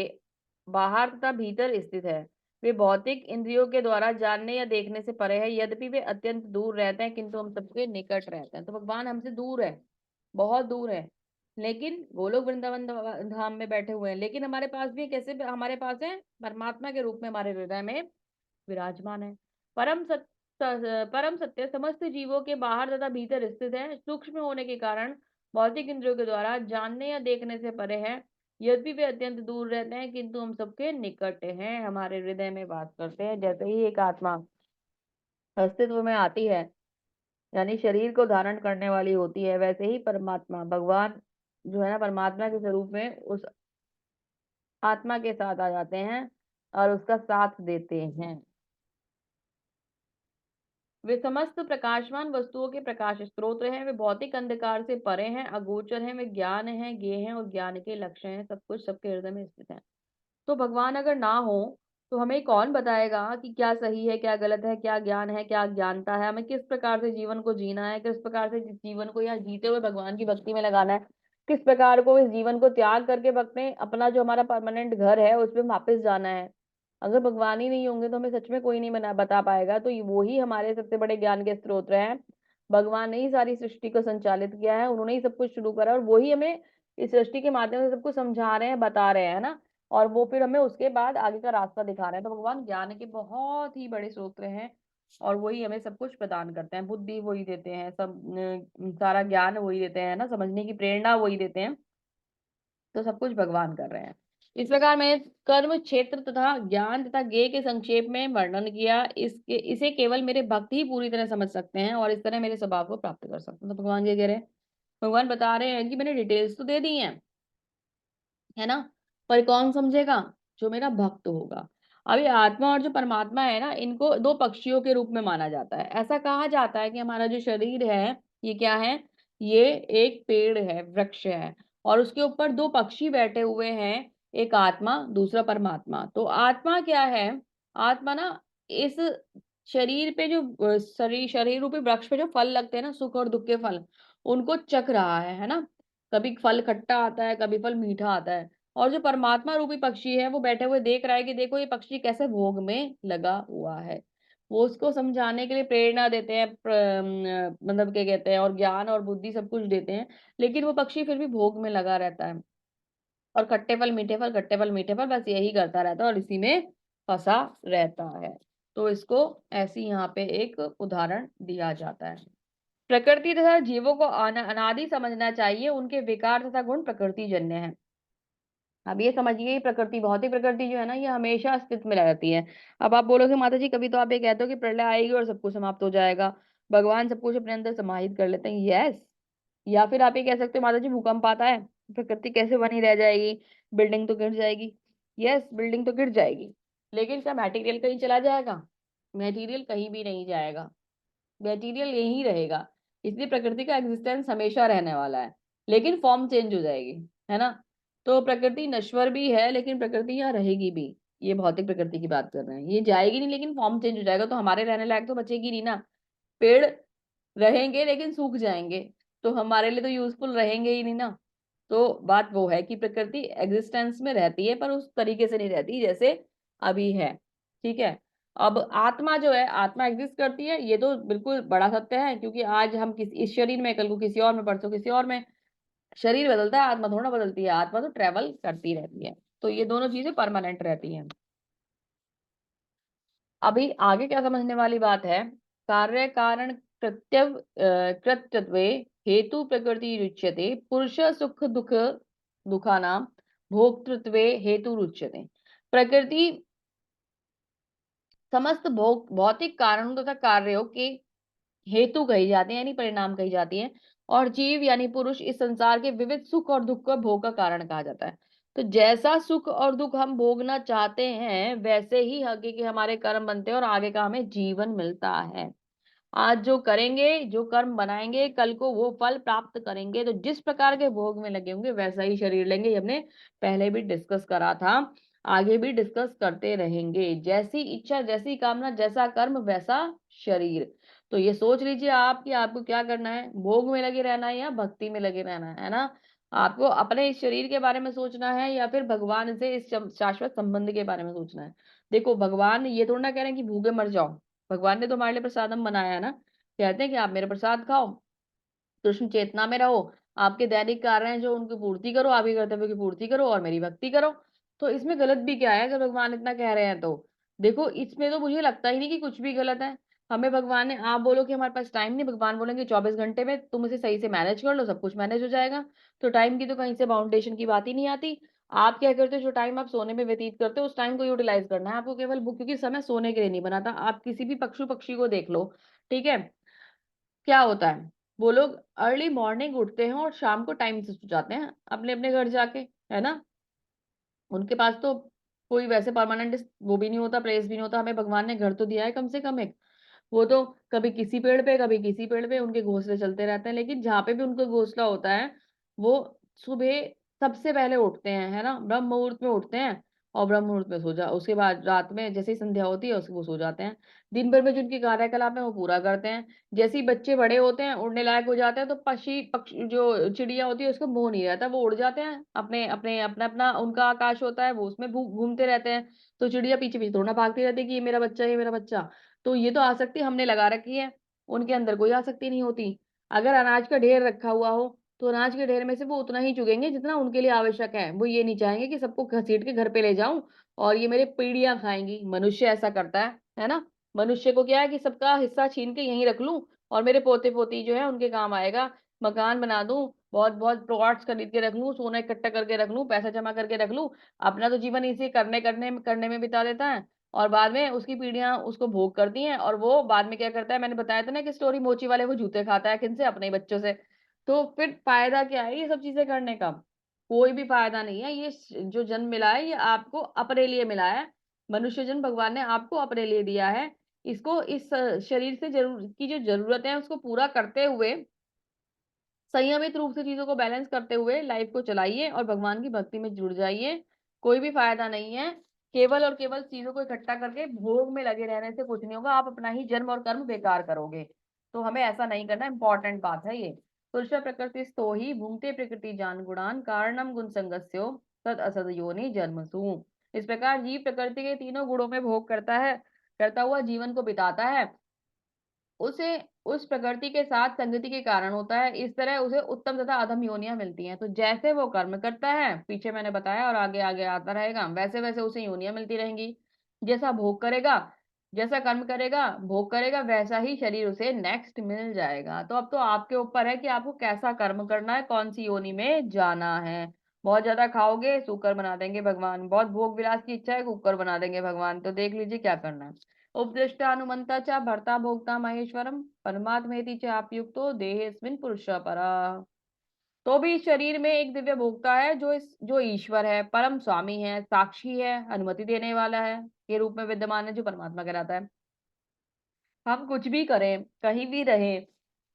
S1: बाहर तथा भीतर स्थित है। वे भौतिक इंद्रियों के द्वारा जानने या देखने से परे है, यद्यपि वे अत्यंत दूर रहते हैं किंतु हम सबके निकट रहते हैं। तो भगवान हमसे दूर है, बहुत दूर है, लेकिन गोलोक वृंदावन धाम में बैठे हुए हैं, लेकिन हमारे पास भी कैसे हमारे पास है, परमात्मा के रूप में हमारे हृदय में विराजमान है। परम सत्य, परम सत्य समस्त जीवों के बाहर तथा भीतर स्थित है, सूक्ष्म होने के कारण भौतिक इंद्रियों के द्वारा जानने या देखने से परे है। यद्यपि वे अत्यंत दूर रहते हैं किंतु हम सबके निकट हैं, हमारे हृदय में वास करते हैं। जैसे ही एक आत्मा अस्तित्व में आती है, यानी शरीर को धारण करने वाली होती है, वैसे ही परमात्मा भगवान जो है ना, परमात्मा के स्वरूप में उस आत्मा के साथ आ जाते हैं और उसका साथ देते हैं। वे समस्त प्रकाशमान वस्तुओं के प्रकाश स्रोत हैं, वे भौतिक अंधकार से परे हैं, अगोचर हैं, वे ज्ञान हैं, ज्ञेय हैं और ज्ञान के लक्ष्य हैं, सब कुछ सबके हृदय में स्थित है। तो भगवान अगर ना हो तो हमें कौन बताएगा कि क्या सही है, क्या गलत है, क्या ज्ञान है, क्या अज्ञानता है, हमें किस प्रकार से जीवन को जीना है, किस प्रकार से जिस जीवन को यहाँ जीते हुए भगवान की भक्ति में लगाना है, किस प्रकार को इस जीवन को त्याग करके अपने अपना जो हमारा परमानेंट घर है उसमें वापस जाना है। अगर भगवान ही नहीं होंगे तो हमें सच में कोई नहीं बता पाएगा। तो वो ही हमारे सबसे बड़े ज्ञान के स्रोत हैं। भगवान ने ही सारी सृष्टि को संचालित किया है, उन्होंने ही सब कुछ शुरू करा और वो ही हमें इस सृष्टि के माध्यम से सब कुछ समझा रहे हैं, बता रहे हैं ना। और वो फिर हमें उसके बाद आगे का रास्ता दिखा रहे हैं। तो भगवान ज्ञान के बहुत ही बड़े स्रोत हैं और वही हमें सब कुछ प्रदान करते हैं। बुद्धि वही देते हैं, सब सारा ज्ञान वही देते हैं ना, समझने की प्रेरणा वही देते हैं। तो सब कुछ भगवान कर रहे हैं। इस प्रकार मैंने कर्म क्षेत्र तथा ज्ञान तथा ज्ञेय के संक्षेप में वर्णन किया। इसके इसे केवल मेरे भक्त ही पूरी तरह समझ सकते हैं और इस तरह मेरे स्वभाव को प्राप्त कर सकते हैं। तो भगवान ये कह रहे हैं, भगवान बता रहे हैं कि मैंने डिटेल्स तो दे दी हैं, है ना, पर कौन समझेगा, जो मेरा भक्त होगा। अभी आत्मा और जो परमात्मा है ना, इनको दो पक्षियों के रूप में माना जाता है। ऐसा कहा जाता है कि हमारा जो शरीर है, ये क्या है? ये एक पेड़ है, वृक्ष है, और उसके ऊपर दो पक्षी बैठे हुए हैं, एक आत्मा, दूसरा परमात्मा। तो आत्मा क्या है? आत्मा ना इस शरीर पे जो शरीर रूपी वृक्ष पे जो फल लगते हैं ना, सुख और दुख के फल, उनको चख रहा है ना? कभी फल खट्टा आता है, कभी फल मीठा आता है। और जो परमात्मा रूपी पक्षी है, वो बैठे हुए देख रहा है कि देखो ये पक्षी कैसे भोग में लगा हुआ है। वो उसको समझाने के लिए प्रेरणा देते हैं, मतलब क्या कहते हैं, और ज्ञान और बुद्धि सब कुछ देते हैं, लेकिन वो पक्षी फिर भी भोग में लगा रहता है। और खट्टे फल, मीठे फल, खट्टे फल, मीठे फल, बस यही करता रहता है और इसी में फँसा रहता है। तो इसको ऐसी यहाँ पे एक उदाहरण दिया जाता है। प्रकृति तथा जीवों को अनादि समझना चाहिए, उनके विकार तथा गुण प्रकृतिजन्य हैं। अब ये समझिए, प्रकृति, भौतिक प्रकृति जो है ना, ये हमेशा अस्तित्व में रहती है। अब आप बोलोगे माता जी, कभी तो आप ये कहते हो कि प्रलय आएगी और सब कुछ समाप्त हो जाएगा, भगवान सब कुछ अपने अंदर समाहित कर लेते हैं। यस। या फिर आप ये कह सकते हो माता जी, भूकंप आता है, प्रकृति कैसे बनी रह जाएगी, बिल्डिंग तो गिर जाएगी। यस, बिल्डिंग तो गिर जाएगी, लेकिन क्या मटेरियल कहीं चला जाएगा? मटेरियल कहीं भी नहीं जाएगा, मटेरियल यहीं रहेगा। इसलिए प्रकृति का एग्जिस्टेंस हमेशा रहने वाला है, लेकिन फॉर्म चेंज हो जाएगी, है ना? तो प्रकृति नश्वर भी है, लेकिन प्रकृति यहाँ रहेगी भी। ये भौतिक प्रकृति की बात कर रहे हैं, ये जाएगी नहीं, लेकिन फॉर्म चेंज हो जाएगा, तो हमारे रहने लायक तो बचेगी नहीं ना। पेड़ रहेंगे लेकिन सूख जाएंगे, तो हमारे लिए तो यूजफुल रहेंगे ही नहीं ना। तो बात वो है कि प्रकृति एग्जिस्टेंस में रहती है, पर उस तरीके से नहीं रहती जैसे अभी है। ठीक है। अब आत्मा जो है, आत्मा एग्जिस्ट करती है, ये तो बिल्कुल बड़ा सत्य है, क्योंकि आज हम इस शरीर में, कल को किसी और में, परसों किसी और में। शरीर बदलता है, आत्मा थोड़ा बदलती है, आत्मा तो ट्रेवल करती रहती है। तो ये दोनों चीजें परमानेंट रहती हैं। अभी आगे क्या समझने वाली बात है? कार्य कारण कृत्यत्वे हेतु प्रकृति रुच्यते, पुरुष सुख दुख दुखानाम भोक्तृत्वे हेतु रुच्यते। प्रकृति समस्त भौतिक कारणों तथा कार्यों के हेतु कही जाती है, यानी परिणाम कही जाती है। और जीव यानी पुरुष इस संसार के विविध सुख और दुख का भोग का कारण कहा जाता है। तो जैसा सुख और दुख हम भोगना चाहते हैं, वैसे ही आगे के हमारे कर्म बनते हैं और आगे का हमें जीवन मिलता है। आज जो करेंगे, जो कर्म बनाएंगे, कल को वो फल प्राप्त करेंगे। तो जिस प्रकार के भोग में लगे होंगे, वैसा ही शरीर लेंगे। ये हमने पहले भी डिस्कस करा था, आगे भी डिस्कस करते रहेंगे। जैसी इच्छा, जैसी कामना, जैसा कर्म, वैसा शरीर। तो ये सोच लीजिए आप कि आपको क्या करना है, भोग में लगे रहना है या भक्ति में लगे रहना है ना? आपको अपने इस शरीर के बारे में सोचना है या फिर भगवान से इस शाश्वत संबंध के बारे में सोचना है? देखो, भगवान ये थोड़ा ना कह रहे हैं कि भूखे मर जाओ। भगवान ने तो हमारे लिए प्रसादम बनाया है ना। कहते हैं कि आप मेरा प्रसाद खाओ, कृष्ण चेतना में रहो, आपके दैनिक कार्य हैं जो उनकी पूर्ति करो, आपके कर्तव्य की पूर्ति करो और मेरी भक्ति करो। तो इसमें गलत भी क्या है, अगर भगवान इतना कह रहे हैं तो? देखो, इसमें तो मुझे लगता ही नहीं कि कुछ भी गलत है। हमें भगवान ने, आप बोलो कि हमारे पास टाइम नहीं, भगवान बोलेंगे 24 घंटे में तुम इसे सही से मैनेज कर लो, सब कुछ मैनेज हो जाएगा। तो टाइम की तो कहीं से बाउंडेशन की बात ही नहीं आती। आप क्या करते हो, जो टाइम आप सोने में व्यतीत करते हो, उस टाइम को यूटिलाइज करना है आपको केवल, क्योंकि समय सोने के लिए नहीं बनाता। आप किसी भी पशु पक्षी को देख लो, ठीक है, क्या होता है, वो लोग अर्ली मॉर्निंग उठते हैं और शाम को टाइम से सो जाते हैं अपने अपने घर जाके, है ना? उनके पास तो कोई वैसे परमानेंट वो भी नहीं होता, प्लेस भी नहीं होता। हमें भगवान ने घर तो दिया है कम से कम एक। वो तो कभी किसी पेड़ पे, कभी किसी पेड़ पे उनके घोंसले चलते रहते हैं, लेकिन जहाँ पे भी उनका घोंसला होता है, वो सुबह सबसे पहले उठते हैं, है ना, ब्रह्म मुहूर्त में उठते हैं। और ब्रह्म मुहूर्त में सो जा, उसके बाद रात में जैसे ही संध्या होती है उसके वो सो जाते हैं। दिन भर में जो उनके कार्यकलाप है वो पूरा करते हैं। जैसे ही बच्चे बड़े होते हैं, उड़ने लायक हो जाते हैं, तो पक्षी जो चिड़िया होती है उसको मोह नहीं रहता, वो उड़ जाते हैं, अपने अपने अपना अपना उनका आकाश होता है, वो उसमें घूमते रहते हैं। तो चिड़िया पीछे पीछे थोड़ा भागती रहती है कि ये मेरा बच्चा, ये मेरा बच्चा। तो ये तो आसक्ति हमने लगा रखी है, उनके अंदर कोई आसक्ति नहीं होती। अगर अनाज का ढेर रखा हुआ हो, तो अनाज के ढेर में से वो उतना ही चुगेंगे जितना उनके लिए आवश्यक है। वो ये नहीं चाहेंगे कि सबको घसीट के घर पे ले जाऊं और ये मेरे पीढ़ियां खाएंगी। मनुष्य ऐसा करता है ना? मनुष्य को क्या है कि सबका हिस्सा छीन के यहीं रख लूं और मेरे पोते पोती जो है उनके काम आएगा। मकान बना दूं, बहुत बहुत प्लॉट्स खरीद के रख लूं, सोना इकट्ठा करके रख लूं, पैसा जमा करके रख लूं। अपना तो जीवन इसी करने में बिता देता है, और बाद में उसकी पीढ़ियां उसको भोग करती हैं। और वो बाद में क्या करता है, मैंने बताया था ना कि स्टोरी, मोची वाले वो जूते खाता है किनसे, अपने ही बच्चों से। तो फिर फायदा क्या है ये सब चीजें करने का? कोई भी फायदा नहीं है। ये जो जन्म मिला है, ये आपको अपने लिए मिला है। मनुष्य जन्म भगवान ने आपको अपने लिए दिया है। इसको इस शरीर से जो ज़रूरतें हैं उसको पूरा करते हुए संयमित रूप से चीज़ों को बैलेंस करते हुए लाइफ को चलाइए और भगवान की भक्ति में जुड़ जाइए। कोई भी फ़ायदा नहीं है। केवल और केवल चीज़ों को इकट्ठा करके भोग में लगे रहने से कुछ नहीं होगा। आप अपना ही जन्म और कर्म बेकार करोगे। तो हमें ऐसा नहीं करना, इम्पोर्टेंट बात है ये। पुरुषः प्रकृतिस्थो हि भुङ्क्ते प्रकृतिजान् गुणान् कारणं गुणसङ्गस्यो तद् असद्योनि जन्मसु। इस प्रकार जीव प्रकृति के तीनों गुणों में भोग करता हुआ जीवन को बिताता है। उसे उस प्रकृति के साथ संगति के कारण होता है। इस तरह उसे उत्तम तथा अधम योनियां मिलती हैं। तो जैसे वो कर्म करता है, पीछे मैंने बताया और आगे आगे आता रहेगा, वैसे वैसे उसे योनियां मिलती रहेंगी। जैसा भोग करेगा, जैसा कर्म करेगा, भोग करेगा, वैसा ही शरीर उसे नेक्स्ट मिल जाएगा। तो अब तो आपके ऊपर है कि आपको कैसा कर्म करना है, कौन सी योनि में जाना है। बहुत ज्यादा खाओगे, शुकर बना देंगे भगवान। बहुत भोग विलास की इच्छा है, कुकर बना देंगे भगवान। तो देख लीजिए क्या करना है। उपदिष्टानुमन्ता च भर्ता भोक्ता महेश्वरम परमात्मेति च आपयुक्तो देहेऽस्मिन् पुरुषः परः। तो भी इस शरीर में एक दिव्य भोक्ता है जो ईश्वर है, परम स्वामी है, साक्षी है, अनुमति देने वाला है के रूप में विद्यमान है, जो परमात्मा कहलाता है। हम कुछ भी करें, कहीं भी रहें,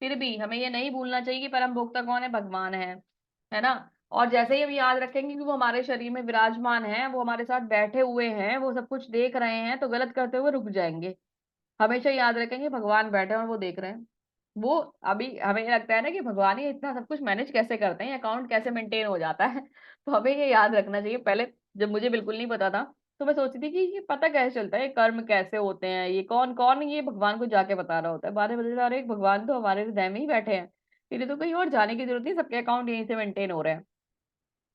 S1: फिर भी हमें ये नहीं भूलना चाहिए कि परम भोक्ता कौन है, भगवान है ना। और जैसे ही हम याद रखेंगे कि वो हमारे शरीर में विराजमान है, वो हमारे साथ बैठे हुए हैं, वो सब कुछ देख रहे हैं, तो गलत करते हुए रुक जाएंगे। हमेशा याद रखेंगे भगवान बैठे हैं और वो देख रहे हैं। वो अभी हमें ये लगता है ना कि भगवान ही इतना सब कुछ मैनेज कैसे करते हैं, अकाउंट कैसे मेंटेन हो जाता है। तो हमें ये याद रखना चाहिए। पहले जब मुझे बिल्कुल नहीं पता था, तो मैं सोचती थी कि ये पता कैसे चलता है, ये कर्म कैसे होते हैं, ये कौन कौन ये भगवान को जाके बता रहा होता है। बाद में पता चला, अरे भगवान तो हमारे हृदय में ही बैठे हैं, फिर तो कहीं और जाने की जरूरत नहीं, सबके अकाउंट यहीं से मेंटेन हो रहे हैं।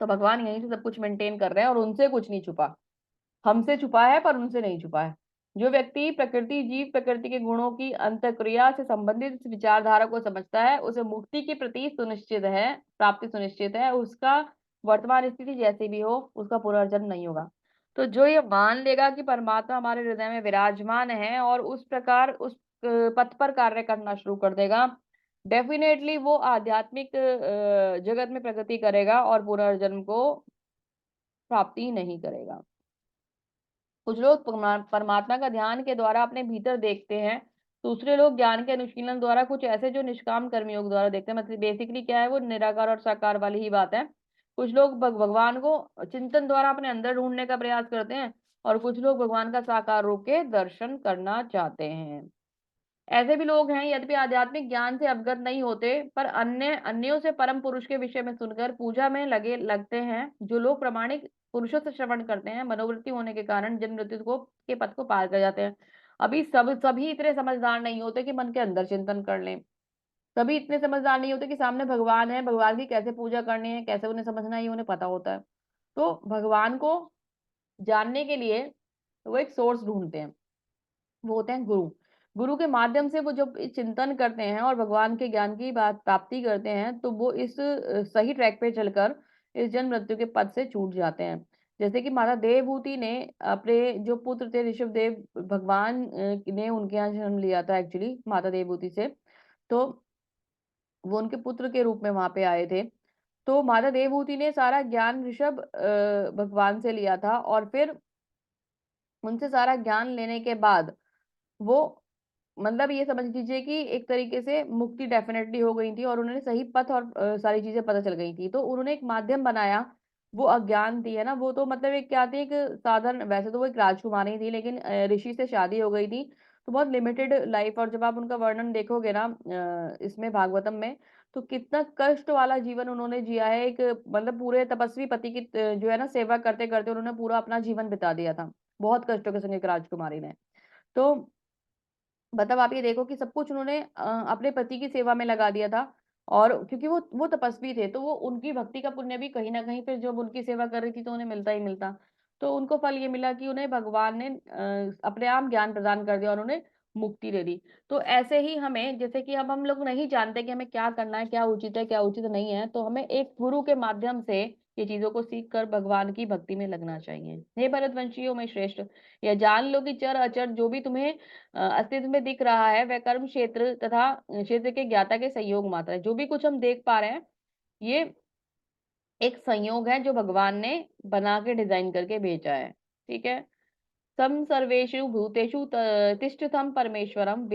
S1: तो भगवान यहीं से सब कुछ मेंटेन कर रहे हैं और उनसे कुछ नहीं छुपा। हमसे छुपा है पर उनसे नहीं छुपा है। जो व्यक्ति प्रकृति जीव प्रकृति के गुणों की अंतःक्रिया से संबंधित इस विचारधारा को समझता है, उसे मुक्ति की प्रति सुनिश्चित है, प्राप्ति सुनिश्चित है। उसका वर्तमान स्थिति जैसी भी हो, उसका पुनर्जन्म नहीं होगा। तो जो ये मान लेगा कि परमात्मा हमारे हृदय में विराजमान है और उस प्रकार उस पथ पर कार्य करना शुरू कर देगा, डेफिनेटली वो आध्यात्मिक जगत में प्रगति करेगा और पुनर्जन्म को प्राप्ति नहीं करेगा। कुछ लोग परमात्मा का ध्यान के द्वारा अपने भीतर देखते हैं। दूसरे लोग ज्ञान के अनुशीलन द्वारा कुछ ऐसे जो निष्काम कर्मयोग द्वारा देखते हैं। मतलब बेसिकली क्या है, वो निराकार और साकार वाली ही बात है। कुछ लोग भगवान को चिंतन द्वारा अपने अंदर ढूंढने का प्रयास करते हैं और कुछ लोग भगवान का साकार रूप के दर्शन करना चाहते हैं। ऐसे भी लोग हैं, यद्यपि आध्यात्मिक ज्ञान से अवगत नहीं होते, पर अन्यों से परम पुरुष के विषय में सुनकर पूजा में लगे लगते हैं। जो लोग प्रामाणिक पुरुषों से श्रवण करते हैं, मनोवृत्ति होने के कारण जन्म मृत्यु को के पथ को पार कर जाते हैं। अभी सभी इतने समझदार नहीं होते कि मन के अंदर चिंतन कर लें। सभी इतने समझदार नहीं होते कि सामने भगवान है, भगवान की कैसे पूजा करनी है, कैसे उन्हें समझना है, ये उन्हें पता होता है। तो भगवान को जानने के लिए वो एक सोर्स ढूंढते हैं, वो होते हैं गुरु। गुरु के माध्यम से वो जब इस चिंतन करते हैं और भगवान के ज्ञान की बात प्राप्ति करते हैं, तो वो इस सही ट्रैक पे चलकर इस जन्म मृत्यु के पद से छूट जाते हैं। जैसे कि माता देवहूति ने अपने जो पुत्र थे ऋषभ देव, भगवान ने उनके यहाँ जन्म लिया था एक्चुअली माता देवहूति से। तो वो उनके पुत्र के रूप में वहां पे आए थे। तो माता देवहूति ने सारा ज्ञान ऋषभ भगवान से लिया था और फिर उनसे सारा ज्ञान लेने के बाद वो, मतलब ये समझ लीजिए कि एक तरीके से मुक्ति डेफिनेटली हो गई थी और उन्हें सही पथ और सारी चीजें पता चल गई थी। तो उन्होंने एक माध्यम बनाया। वो अज्ञान थी, है ना, वो तो मतलब एक क्या थी, एक साधारण, वैसे तो वो एक राजकुमारी थी, लेकिन ऋषि से शादी हो गई थी। तो बहुत लिमिटेड लाइफ, और जब आप उनका वर्णन देखोगे ना इसमें भागवतम में, तो कितना कष्ट वाला जीवन उन्होंने जिया है। एक मतलब पूरे तपस्वी पति की जो है ना सेवा करते करते उन्होंने पूरा अपना जीवन बिता दिया था, बहुत कष्टों के संग एक राजकुमारी ने। तो मतलब आप ये देखो कि सब कुछ उन्होंने अपने पति की सेवा में लगा दिया था। और क्योंकि वो तपस्वी थे, तो वो उनकी भक्ति का पुण्य भी कहीं ना कहीं फिर जब उनकी सेवा कर रही थी तो उन्हें मिलता ही मिलता। तो उनको फल ये मिला कि उन्हें भगवान ने अपने आप ज्ञान प्रदान कर दिया और उन्हें मुक्ति दे दी। तो ऐसे ही हमें, जैसे कि अब हम लोग नहीं जानते कि हमें क्या करना है, क्या उचित नहीं है, तो हमें एक गुरु के माध्यम से ये चीजों को सीख कर भगवान की भक्ति में लगना चाहिए। हे भरतवंशियों में श्रेष्ठ, यह जान लो कि चर अचर जो भी तुम्हें अस्तित्व में दिख रहा है, वह कर्म क्षेत्र तथा क्षेत्र के ज्ञाता के संयोग मात्र है। जो भी कुछ हम देख पा रहे हैं, ये एक संयोग है जो भगवान ने बना के डिजाइन करके भेजा है। ठीक है। सम सर्वेषु भूतेषु तिष्ठतं परमेश्वरं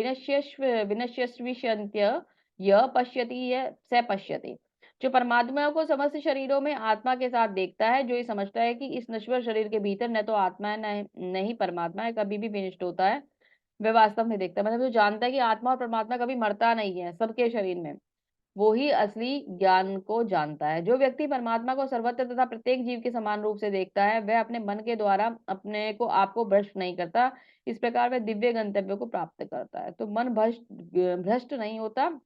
S1: विनश्यस्विष्यन्त्य य पश्यति य स पश्यति। जो परमात्मा को समस्त शरीरों में आत्मा के साथ देखता है, जो ये समझता है कि इस नश्वर शरीर के भीतर न तो आत्मा है न ही परमात्मा है, कभी भी विनष्ट होता है, वह वास्तव में देखता है। मतलब जो जानता है कि आत्मा और परमात्मा कभी मरता नहीं है सबके शरीर में, वो ही असली ज्ञान को जानता है। जो व्यक्ति परमात्मा को सर्वत्र तथा प्रत्येक जीव के समान रूप से देखता है, वह अपने मन के द्वारा अपने को आपको भ्रष्ट नहीं करता। इस प्रकार वह दिव्य गंतव्य को प्राप्त करता है। तो मन भ्रष्ट भ्रष्ट नहीं होता,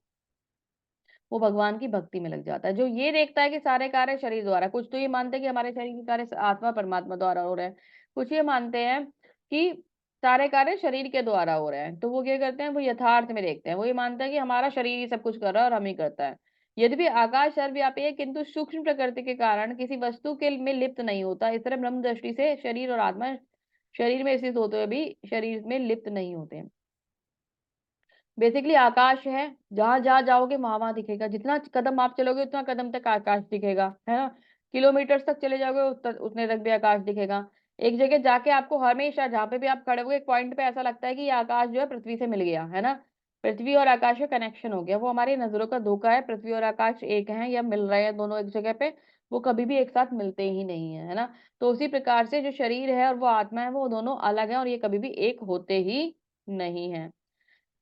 S1: वो भगवान की भक्ति में लग जाता है। जो ये देखता है कि सारे कार्य शरीर द्वारा, कुछ तो ये मानते हैं कि हमारे शरीर के कार्य आत्मा परमात्मा द्वारा हो रहे हैं, कुछ ये मानते हैं कि सारे कार्य शरीर के द्वारा हो रहे हैं। तो वो क्या करते हैं, वो यथार्थ में देखते हैं। वो ये मानता है कि हमारा शरीर ही सब कुछ कर रहा है और हम ही करता है। यद्यपि आकाश सर्वव्यापी है, किंतु सूक्ष्म प्रकृति के कारण किसी वस्तु के में लिप्त नहीं होता। इस तरह ब्रह्म दृष्टि से शरीर और आत्मा शरीर में स्थित होते हुए भी शरीर में लिप्त नहीं होते। बेसिकली आकाश है, जहां जहां जाओगे वहां वहां दिखेगा। जितना कदम आप चलोगे उतना कदम तक आकाश दिखेगा, है ना। किलोमीटर तक चले जाओगे उतने तक भी आकाश दिखेगा। एक जगह जाके आपको हमेशा, जहां पे भी आप खड़े होगे, एक पॉइंट पे ऐसा लगता है कि ये आकाश जो है पृथ्वी से मिल गया, है ना। पृथ्वी और आकाश का कनेक्शन हो गया। वो हमारी नजरों का धोखा है। पृथ्वी और आकाश एक हैं या मिल रहे हैं दोनों एक जगह पे, वो कभी भी एक साथ मिलते ही नहीं है, है ना। तो उसी प्रकार से जो शरीर है और वो आत्मा है, वो दोनों अलग है और ये कभी भी एक होते ही नहीं है।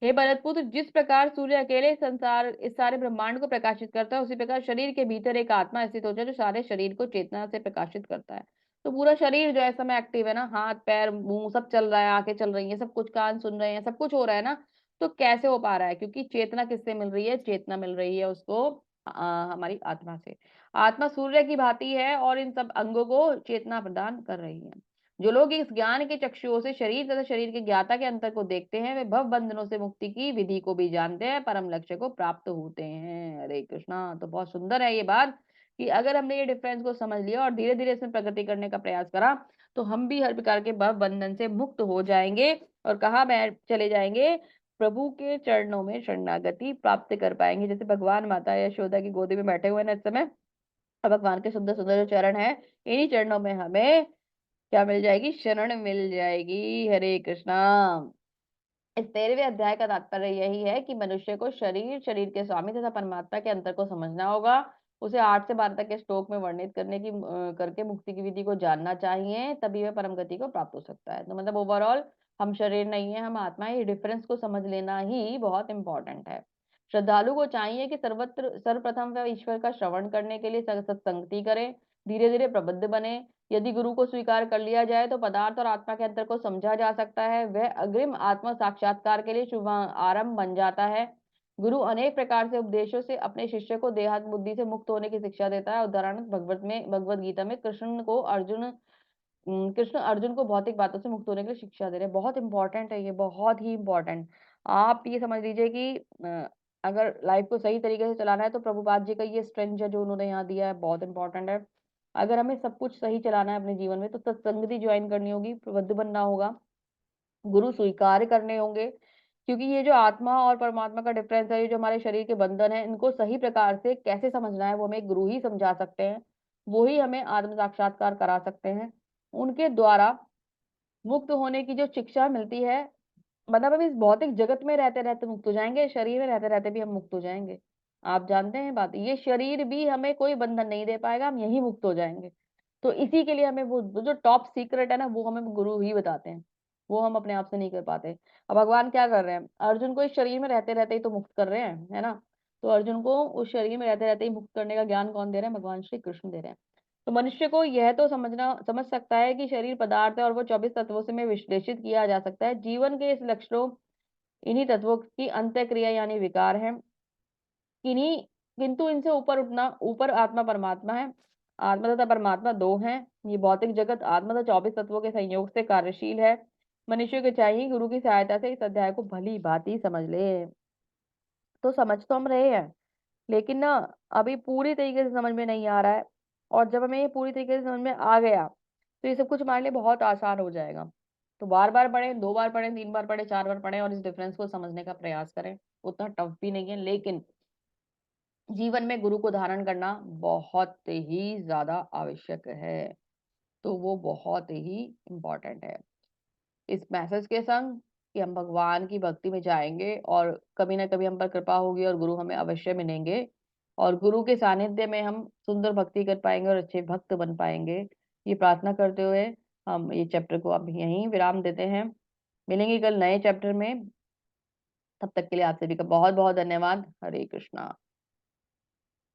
S1: हे भरतपुत्र, जिस प्रकार सूर्य अकेले संसार इस सारे ब्रह्मांड को प्रकाशित करता है, उसी प्रकार शरीर के भीतर एक आत्मा स्थित होता है जो सारे शरीर को चेतना से प्रकाशित करता है। तो पूरा शरीर जो है समय एक्टिव है ना, हाथ पैर मुंह सब चल रहा है, आंखें चल रही हैं, सब कुछ कान सुन रहे हैं, सब कुछ हो रहा है ना। तो कैसे हो पा रहा है? क्योंकि चेतना किससे मिल रही है? चेतना मिल रही है उसको हमारी आत्मा से। आत्मा सूर्य की भांति है और इन सब अंगों को चेतना प्रदान कर रही है। जो लोग इस ज्ञान के चक्षुओं से शरीर तथा शरीर के ज्ञाता के अंतर को देखते हैं, वे भव बंधनों से मुक्ति की विधि को भी जानते हैं, परम लक्ष्य को प्राप्त होते हैं। हरे कृष्णा। तो बहुत सुंदर है ये बात कि अगर हमने ये डिफरेंस को समझ लिया और धीरे धीरे इसमें प्रगति करने का प्रयास करा, तो हम भी हर प्रकार के भव बंधन से मुक्त हो जाएंगे और कहाँ बैठ चले जाएंगे? प्रभु के चरणों में शरणागति प्राप्त कर पाएंगे। जैसे भगवान माता यशोदा की गोदी में बैठे हुए हैं इस समय, और भगवान के सुंदर सुंदर जो चरण है, इन्हीं चरणों में हमें क्या मिल जाएगी? शरण मिल जाएगी। हरे कृष्णा। इस 13वें अध्याय का तात्पर्य यही है कि मनुष्य को शरीर, शरीर के स्वामी तथा परमात्मा के अंतर को समझना होगा। उसे 8 से 12 तक के श्लोक में वर्णित करके मुक्ति की विधि को जानना चाहिए, तभी वह परम गति को प्राप्त हो सकता है। तो मतलब ओवरऑल हम शरीर नहीं है, हम आत्मा है। ये डिफरेंस को समझ लेना ही बहुत इंपॉर्टेंट है। श्रद्धालु को चाहिए कि सर्वप्रथम वह ईश्वर का श्रवण करने के लिए सत्संगति करे, धीरे धीरे प्रबुद्ध बने। यदि गुरु को स्वीकार कर लिया जाए तो पदार्थ और आत्मा के अंतर को समझा जा सकता है। वह अग्रिम आत्म साक्षात्कार के लिए शुभ आरंभ बन जाता है। गुरु अनेक प्रकार से उपदेशों से अपने शिष्य को देहात्म बुद्धि से मुक्त होने की शिक्षा देता है। उदाहरण भगवत गीता में कृष्ण अर्जुन को भौतिक बातों से मुक्त होने के लिए शिक्षा दे रहे हैं। बहुत इंपॉर्टेंट है ये, बहुत ही इंपॉर्टेंट। आप ये समझ लीजिए कि अगर लाइफ को सही तरीके से चलाना है तो प्रभुपाद जी का ये स्ट्रेंथ है जो उन्होंने यहाँ दिया है, बहुत इंपॉर्टेंट है। अगर हमें सब कुछ सही चलाना है अपने जीवन में, तो सत्संगति ज्वाइन करनी होगी, प्रबुद्ध बनना होगा, गुरु स्वीकार करने होंगे। क्योंकि ये जो आत्मा और परमात्मा का डिफरेंस है, ये जो हमारे शरीर के बंधन है, इनको सही प्रकार से कैसे समझना है वो हमें एक गुरु ही समझा सकते हैं। वो ही हमें आत्म साक्षात्कार करा सकते हैं। उनके द्वारा मुक्त होने की जो शिक्षा मिलती है, मतलब हम इस भौतिक जगत में रहते रहते मुक्त हो जाएंगे, शरीर में रहते रहते भी हम मुक्त हो जाएंगे। आप जानते हैं बात, ये शरीर भी हमें कोई बंधन नहीं दे पाएगा, हम यही मुक्त हो जाएंगे। तो इसी के लिए हमें वो जो टॉप सीक्रेट है ना, वो हमें गुरु ही बताते हैं। वो हम अपने आप से नहीं कर पाते। अब भगवान क्या कर रहे हैं? अर्जुन को इस शरीर में रहते रहते ही तो मुक्त कर रहे हैं, है ना। तो अर्जुन को उस शरीर में रहते रहते ही मुक्त करने का ज्ञान कौन दे रहे हैं? भगवान श्री कृष्ण दे रहे हैं। तो मनुष्य को यह तो समझ सकता है कि शरीर पदार्थ है और वो 24 तत्वों से में विश्लेषित किया जा सकता है। जीवन के इस लक्षणों, इन्हीं तत्वों की अंतःक्रिया यानी विकार है। किन्हीं किंतु इनसे ऊपर उठना, ऊपर आत्मा परमात्मा है। आत्मा तथा परमात्मा दो हैं। ये भौतिक जगत आत्मा तथा 24 तत्वों के संयोग से कार्यशील है। मनुष्य को चाहिए गुरु की सहायता से इस अध्याय को भली भांति समझ ले। तो समझ तो हम रहे हैं, लेकिन ना अभी पूरी तरीके से समझ में नहीं आ रहा है। और जब हमें ये पूरी तरीके से समझ में आ गया, तो ये सब कुछ हमारे लिए बहुत आसान हो जाएगा। तो बार बार पढ़ें, 2 बार पढ़ें, 3 बार पढ़ें, 4 बार पढ़ें और इस डिफरेंस को समझने का प्रयास करें। उतना टफ भी नहीं है, लेकिन जीवन में गुरु को धारण करना बहुत ही ज्यादा आवश्यक है। तो वो बहुत ही इम्पोर्टेंट है। इस मैसेज के संग कि हम भगवान की भक्ति में जाएँगे और कभी न कभी हम पर कृपा होगी और गुरु हमें अवश्य मिलेंगे और गुरु के सानिध्य में हम सुंदर भक्ति कर पाएँगे और अच्छे भक्त बन पाएँगे। ये प्रार्थना करते हुए हम ये चैप्टर को अब यहीं विराम देते हैं। मिलेंगे कल नए चैप्टर में, तब तक के लिए आप सभी का बहुत-बहुत धन्यवाद। हरे कृष्णा।